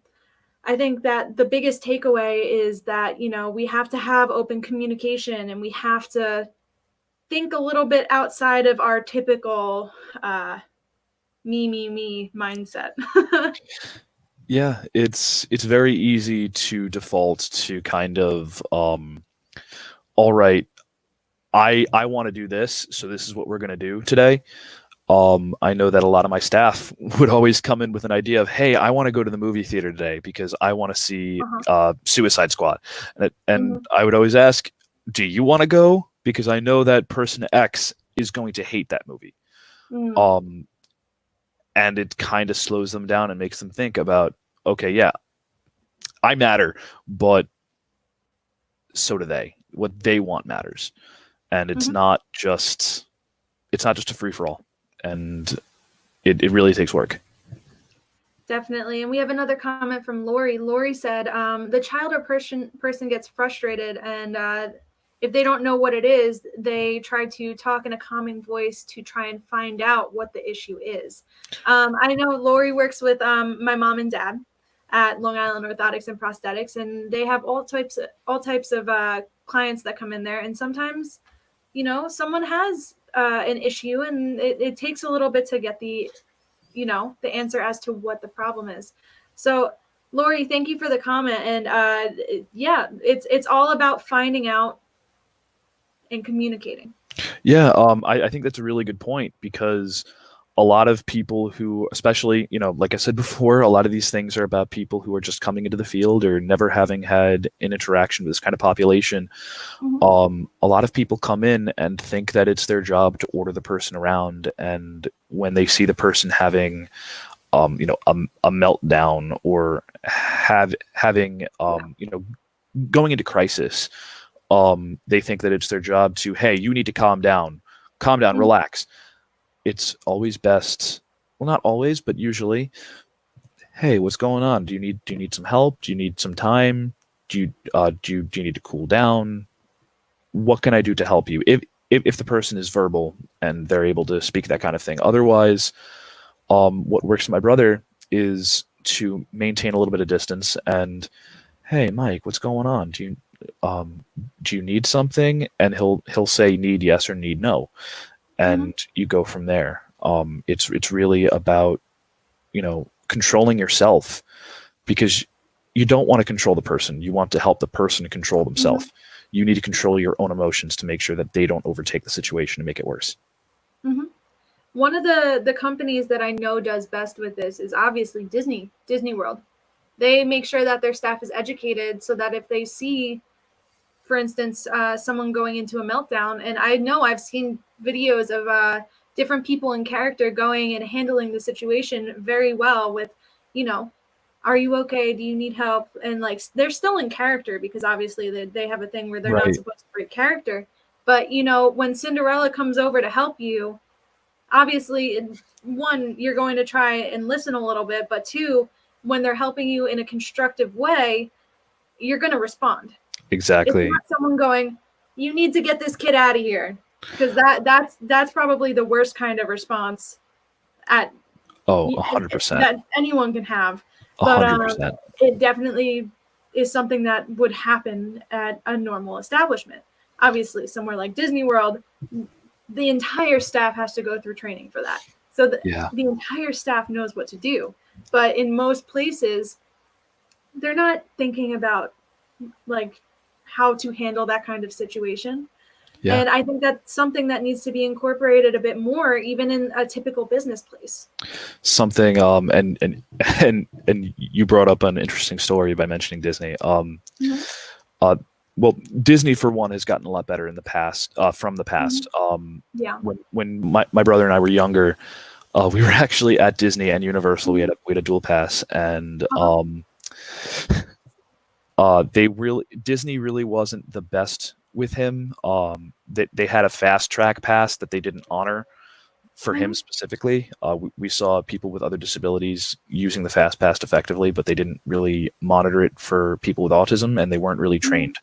Speaker 1: I think that the biggest takeaway is that, we have to have open communication, and we have to think a little bit outside of our typical me mindset.
Speaker 2: Yeah, it's very easy to default to kind of all right, I want to do this, so this is what we're going to do today. I know that a lot of my staff would always come in with an idea of, hey, I want to go to the movie theater today because I want to see
Speaker 1: Uh-huh.
Speaker 2: Suicide Squad. And
Speaker 1: Mhm.
Speaker 2: I would always ask, do you want to go? Because I know that person X is going to hate that movie. And it kind of slows them down and makes them think about, okay, yeah, I matter, but so do they. What they want matters. And it's not just a free for all. And it really takes work.
Speaker 1: Definitely. And we have another comment from Lori. Lori said, the child or person gets frustrated, and if they don't know what it is, they try to talk in a calming voice to try and find out what the issue is. I know Lori works with my mom and dad at Long Island Orthotics and Prosthetics, and they have all types of clients that come in there. And sometimes, someone has an issue, and it takes a little bit to get the answer as to what the problem is. So Lori, thank you for the comment. And it's all about finding out and communicating.
Speaker 2: Yeah, I think that's a really good point, because a lot of people who, especially, like I said before, a lot of these things are about people who are just coming into the field or never having had an interaction with this kind of population. A lot of people come in and think that it's their job to order the person around, and when they see the person having a meltdown or having going into crisis, they think that it's their job to, hey, you need to calm down, relax. It's always best, well, not always, but usually, hey, what's going on? Do you need some help? Do you need some time? Do you need to cool down? What can I do to help you? If the person is verbal and they're able to speak that kind of thing. Otherwise, what works for my brother is to maintain a little bit of distance and, hey, Mike, what's going on? Do you need something? And he'll say need yes or need no, and you go from there. It's really about controlling yourself, because you don't want to control the person. You want to help the person control themselves. You need to control your own emotions to make sure that they don't overtake the situation and make it worse.
Speaker 1: One of the companies that I know does best with this is obviously Disney World. They make sure that their staff is educated so that if they see, for instance, someone going into a meltdown, and I know I've seen videos of different people in character going and handling the situation very well with, are you okay? Do you need help? And like, they're still in character, because obviously they have a thing where they're not supposed to break character. But, when Cinderella comes over to help you, obviously, one, you're going to try and listen a little bit, but two, when they're helping you in a constructive way, you're going to respond.
Speaker 2: Exactly.
Speaker 1: It's not someone going, you need to get this kid out of here, because that's probably the worst kind of response
Speaker 2: 100%.
Speaker 1: that anyone can have.
Speaker 2: 100%.
Speaker 1: It definitely is something that would happen at a normal establishment. Obviously, somewhere like Disney World, the entire staff has to go through training for that. So the entire staff knows what to do. But in most places, they're not thinking about like how to handle that kind of situation. Yeah. And I think that's something that needs to be incorporated a bit more, even in a typical business place.
Speaker 2: Something, and you brought up an interesting story by mentioning Disney. Well, Disney, for one, has gotten a lot better in the past, from the past. When my brother and I were younger, we were actually at Disney and Universal. We had a dual pass, and Disney really wasn't the best with him. They had a fast track pass that they didn't honor for him specifically. We saw people with other disabilities using the fast pass effectively, but they didn't really monitor it for people with autism, and they weren't really trained.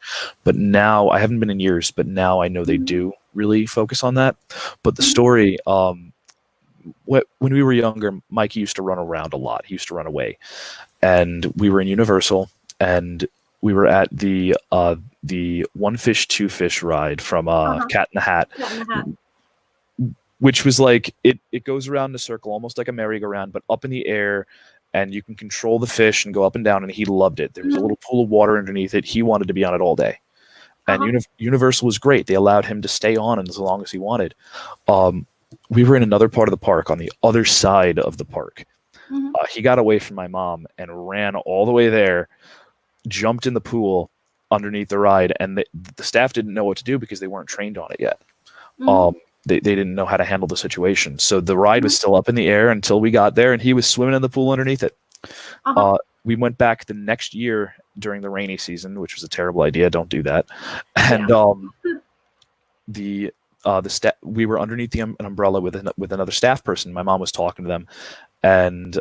Speaker 2: But now, I haven't been in years, but now I know they do really focus on that. But the story, when we were younger, Mike used to run around a lot. He used to run away, and we were in Universal, and we were at the One Fish, Two Fish ride from Cat in the Hat. Which was like, it goes around in a circle, almost like a merry-go-round, but up in the air, and you can control the fish and go up and down, and he loved it. There was a little pool of water underneath it. He wanted to be on it all day. And Universal was great. They allowed him to stay on as long as he wanted. We were in another part of the park, on the other side of the park. He got away from my mom and ran all the way there, jumped in the pool underneath the ride, and the staff didn't know what to do because they weren't trained on it yet. they didn't know how to handle the situation. So the ride was still up in the air until we got there, and he was swimming in the pool underneath it. We went back the next year during the rainy season, which was a terrible idea. Don't do that. And we were underneath an umbrella with another staff person. My mom was talking to them, and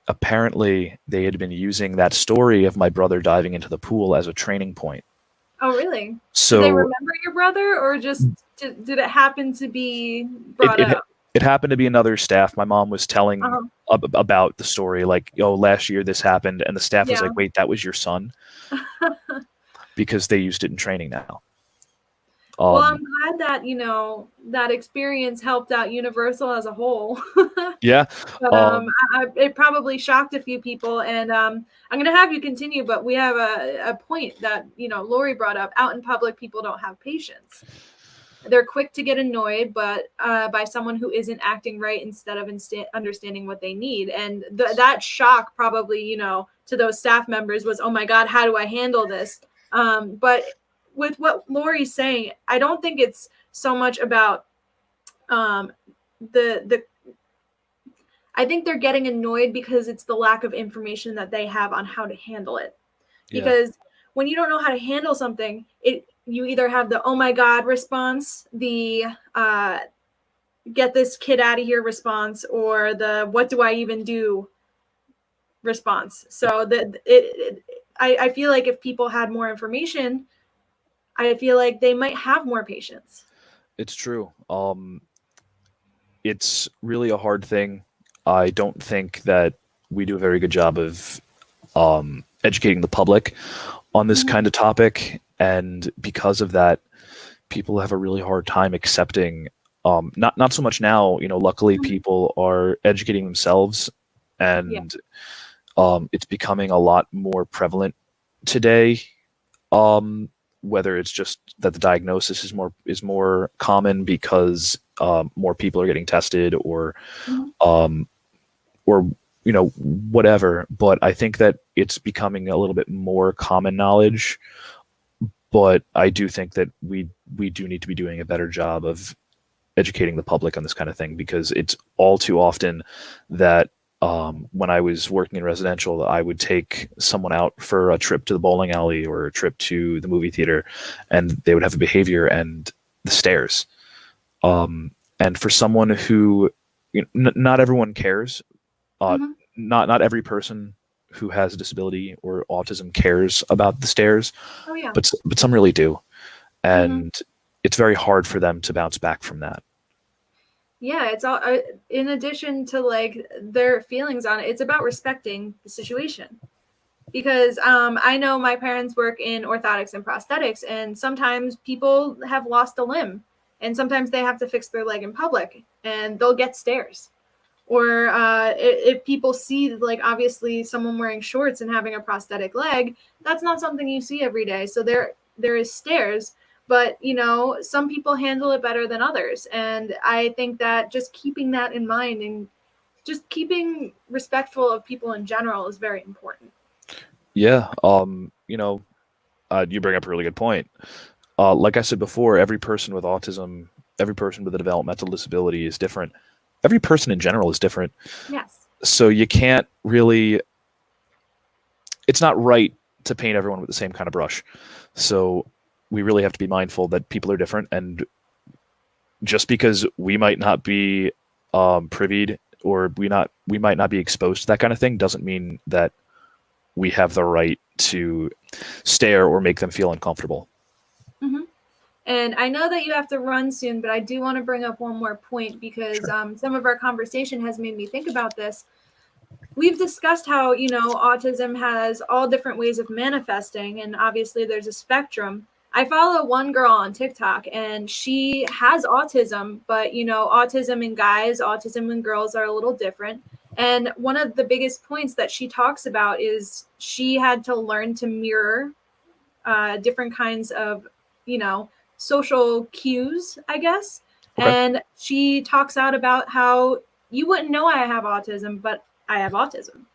Speaker 2: apparently they had been using that story of my brother diving into the pool as a training point.
Speaker 1: Oh, really?
Speaker 2: So
Speaker 1: did they remember your brother, or just did it happen to be brought up?
Speaker 2: It happened to be another staff. My mom was telling about the story, like, oh, last year this happened, and the staff was like, wait, that was your son? Because they used it in training now.
Speaker 1: Well, I'm glad that, that experience helped out Universal as a whole.
Speaker 2: Yeah.
Speaker 1: But it probably shocked a few people, and I'm going to have you continue, but we have a point that, Lori brought up. Out in public, people don't have patience. They're quick to get annoyed, but by someone who isn't acting right instead of understanding what they need. And that shock probably, to those staff members was, oh my God, how do I handle this? But with what Lori's saying, I don't think it's so much about I think they're getting annoyed because it's the lack of information that they have on how to handle it. Because when you don't know how to handle something, you either have the oh my God response, the get this kid out of here response, or the what do I even do response. So I feel like if people had more information, I feel like they might have more patience.
Speaker 2: It's true. It's really a hard thing. I don't think that we do a very good job of educating the public on this kind of topic. And because of that, people have a really hard time accepting, not so much now, luckily people are educating themselves, and it's becoming a lot more prevalent today. Whether it's just that the diagnosis is more common because more people are getting tested, or whatever. But I think that it's becoming a little bit more common knowledge. But I do think that we do need to be doing a better job of educating the public on this kind of thing, because it's all too often that when I was working in residential, I would take someone out for a trip to the bowling alley or a trip to the movie theater, and they would have a behavior and the stares. And for someone who, not everyone cares. Not every person who has a disability or autism cares about the stares.
Speaker 1: Oh, yeah.
Speaker 2: But some really do. And it's very hard for them to bounce back from that.
Speaker 1: Yeah, it's all in addition to like their feelings on it. It's about respecting the situation, because I know my parents work in orthotics and prosthetics, and sometimes people have lost a limb, and sometimes they have to fix their leg in public, and they'll get stares. Or if people see, like, obviously someone wearing shorts and having a prosthetic leg, that's not something you see every day. So there is stares. But, some people handle it better than others. And I think that just keeping that in mind and just keeping respectful of people in general is very important.
Speaker 2: Yeah. You bring up a really good point. Like I said before, every person with autism, every person with a developmental disability is different. Every person in general is different.
Speaker 1: Yes.
Speaker 2: So you can't really, it's not right to paint everyone with the same kind of brush. So we really have to be mindful that people are different, and just because we might not be privied, or we might not be exposed to that kind of thing, doesn't mean that we have the right to stare or make them feel uncomfortable.
Speaker 1: And I know that you have to run soon, but I do want to bring up one more point, because some of our conversation has made me think about this. We've discussed how, autism has all different ways of manifesting, and obviously there's a spectrum. I follow one girl on TikTok, and she has autism, but, autism in guys, autism in girls are a little different. And one of the biggest points that she talks about is she had to learn to mirror different kinds of, social cues, I guess.
Speaker 2: Okay.
Speaker 1: And she talks out about how you wouldn't know I have autism, but I have autism.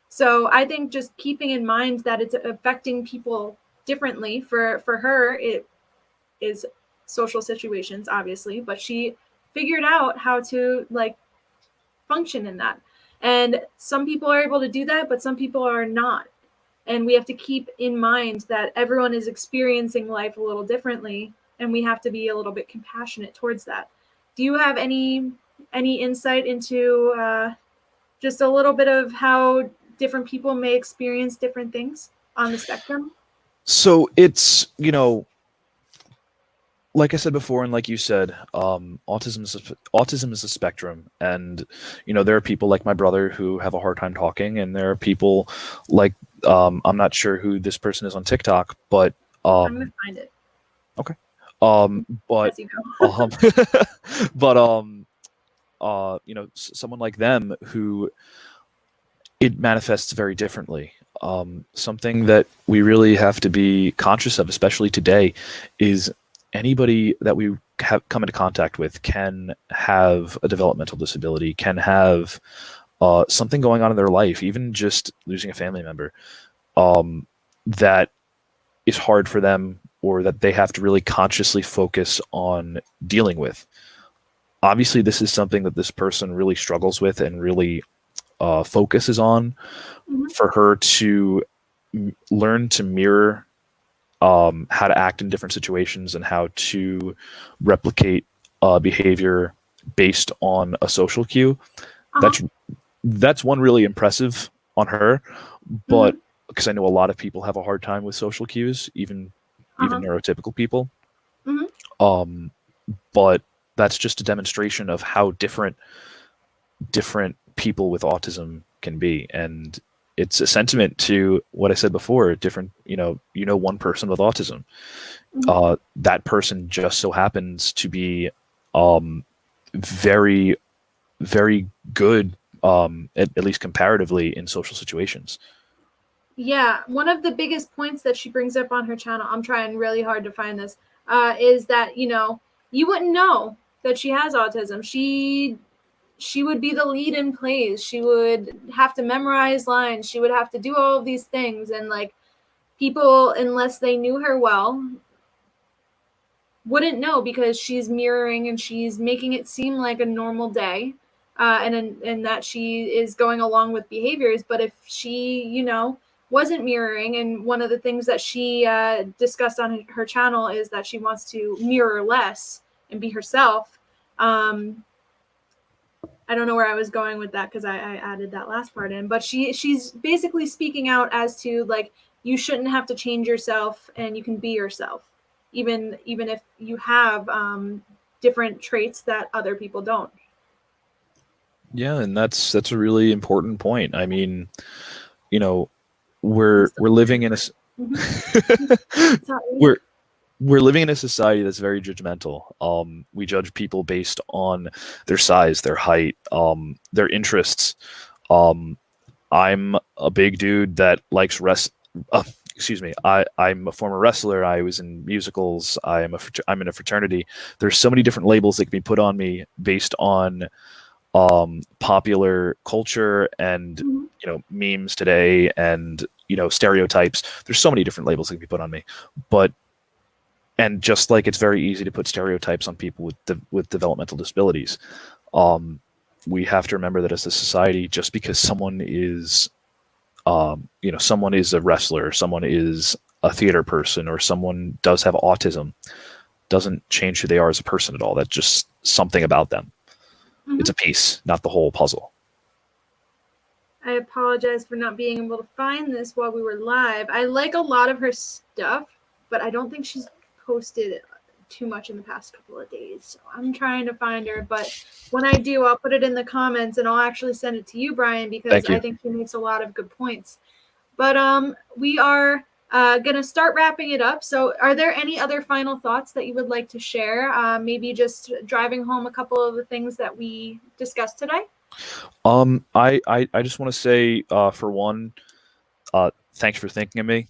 Speaker 1: So I think just keeping in mind that it's affecting people differently. For her, it is social situations, obviously, but she figured out how to like function in that. And some people are able to do that, but some people are not. And we have to keep in mind that everyone is experiencing life a little differently, and we have to be a little bit compassionate towards that. Do you have any insight into just a little bit of how different people may experience different things on the spectrum?
Speaker 2: So it's, like I said before, and like you said, autism is a spectrum, and there are people like my brother who have a hard time talking, and there are people like I'm not sure who this person is on TikTok, but
Speaker 1: I'm gonna find it.
Speaker 2: okay,
Speaker 1: As you know.
Speaker 2: but someone like them who it manifests very differently. Something that we really have to be conscious of, especially today, is anybody that we have come into contact with can have a developmental disability, can have something going on in their life, even just losing a family member, that is hard for them, or that they have to really consciously focus on dealing with. Obviously, this is something that this person really struggles with and really focuses on.
Speaker 1: Mm-hmm.
Speaker 2: For her to learn to mirror how to act in different situations and how to replicate behavior based on a social cue. That's one really impressive on her, but because I know a lot of people have a hard time with social cues, even neurotypical people. But that's just a demonstration of how different people with autism can be, and it's a sentiment to what I said before. Different, one person with autism. That person just so happens to be very, very good, at least comparatively, in social situations.
Speaker 1: Yeah, one of the biggest points that she brings up on her channel, I'm trying really hard to find this, is that, you wouldn't know that she has autism. She would be the lead in plays. She would have to memorize lines. She would have to do all of these things. And like people, unless they knew her well, wouldn't know, because she's mirroring and she's making it seem like a normal day. And that she is going along with behaviors. But if she, wasn't mirroring, and one of the things that she discussed on her channel is that she wants to mirror less and be herself. I don't know where I was going with that because I added that last part in, but she's basically speaking out as to like, you shouldn't have to change yourself and you can be yourself, even if you have different traits that other people don't.
Speaker 2: Yeah, and that's a really important point. I mean, we're living in a we're living in a society that's very judgmental. We judge people based on their size, their height, their interests. I'm a big dude that likes I'm a former wrestler. I was in musicals. I'm in a fraternity. There's so many different labels that can be put on me based on popular culture and memes today, and stereotypes. There's so many different labels that can be put on me, and just like it's very easy to put stereotypes on people with developmental disabilities, we have to remember that as a society, just because someone is someone is a wrestler, someone is a theater person, or someone does have autism, doesn't change who they are as a person at all. That's just something about them. It's a piece, not the whole puzzle.
Speaker 1: I apologize for not being able to find this while we were live. I like a lot of her stuff, but I don't think she's posted too much in the past couple of days. So I'm trying to find her, but when I do, I'll put it in the comments, and I'll actually send it to you, Bryan, because I think she makes a lot of good points. But we are going to start wrapping it up. So are there any other final thoughts that you would like to share? Maybe just driving home a couple of the things that we discussed today?
Speaker 2: I just want to say, for one, thanks for thinking of me.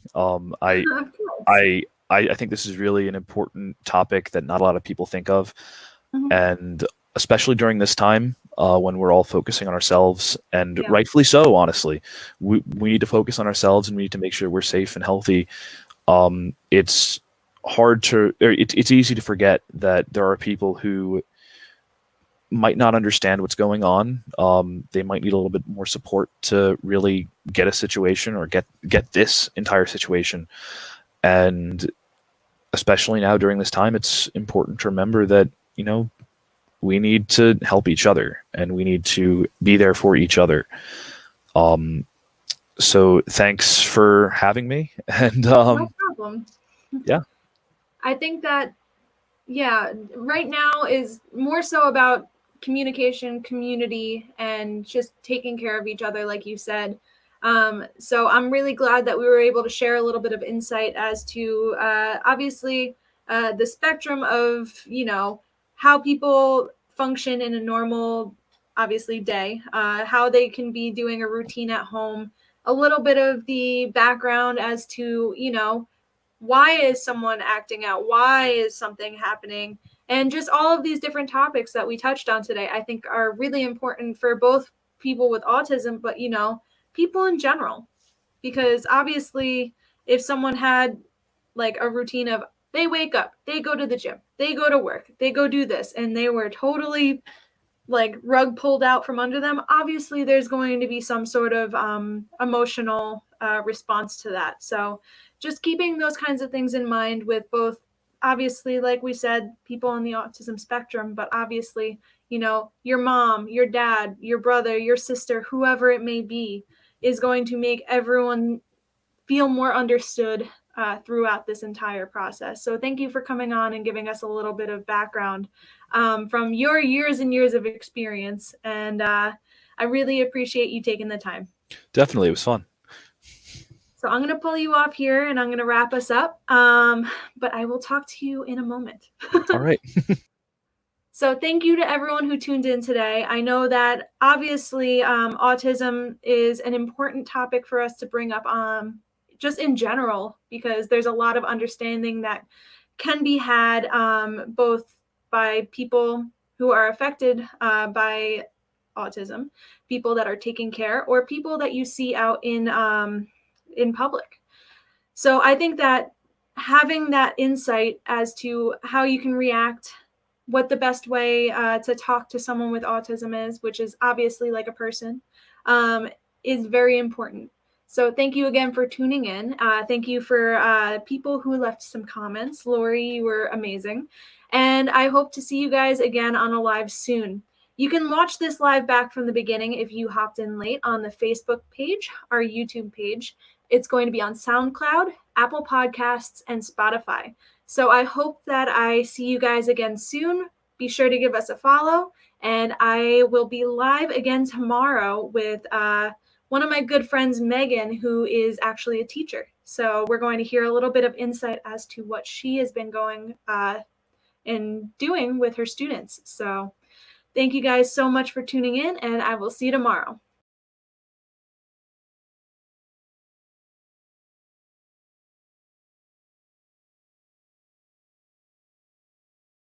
Speaker 2: I think this is really an important topic that not a lot of people think of, and especially during this time when we're all focusing on ourselves, and rightfully so. Honestly, we need to focus on ourselves, and we need to make sure we're safe and healthy. It's it's easy to forget that there are people who might not understand what's going on. They might need a little bit more support to really get a situation or get this entire situation. And especially now during this time, it's important to remember that, we need to help each other and we need to be there for each other. So thanks for having me. And
Speaker 1: No problem.
Speaker 2: yeah.
Speaker 1: I think that, yeah, right now is more so about communication, community, and just taking care of each other, like you said. So I'm really glad that we were able to share a little bit of insight as to obviously the spectrum of, how people function in a normal, obviously, day, how they can be doing a routine at home, a little bit of the background as to, why is someone acting out? Why is something happening? And just all of these different topics that we touched on today, I think are really important for both people with autism, but, people in general. Because obviously, if someone had like a routine of they wake up, they go to the gym, they go to work, they go do this, and they were totally like rug pulled out from under them, obviously there's going to be some sort of emotional response to that. So just keeping those kinds of things in mind with both, obviously, like we said, people on the autism spectrum, but obviously, your mom, your dad, your brother, your sister, whoever it may be, is going to make everyone feel more understood throughout this entire process. So thank you for coming on and giving us a little bit of background from your years and years of experience. And I really appreciate you taking the time.
Speaker 2: Definitely. It was fun.
Speaker 1: So I'm going to pull you off here and I'm going to wrap us up. But I will talk to you in a moment.
Speaker 2: All right.
Speaker 1: So thank you to everyone who tuned in today. I know that obviously autism is an important topic for us to bring up just in general, because there's a lot of understanding that can be had both by people who are affected by autism, people that are taking care, or people that you see out in public. So I think that having that insight as to how you can react, what the best way to talk to someone with autism is, which is obviously like a person, is very important. So thank you again for tuning in. Thank you for people who left some comments. Lori, you were amazing. And I hope to see you guys again on a live soon. You can watch this live back from the beginning if you hopped in late on the Facebook page, our YouTube page. It's going to be on SoundCloud, Apple Podcasts, and Spotify. So I hope that I see you guys again soon. Be sure to give us a follow. And I will be live again tomorrow with one of my good friends, Megan, who is actually a teacher. So we're going to hear a little bit of insight as to what she has been going and doing with her students. So thank you guys so much for tuning in, and I will see you tomorrow.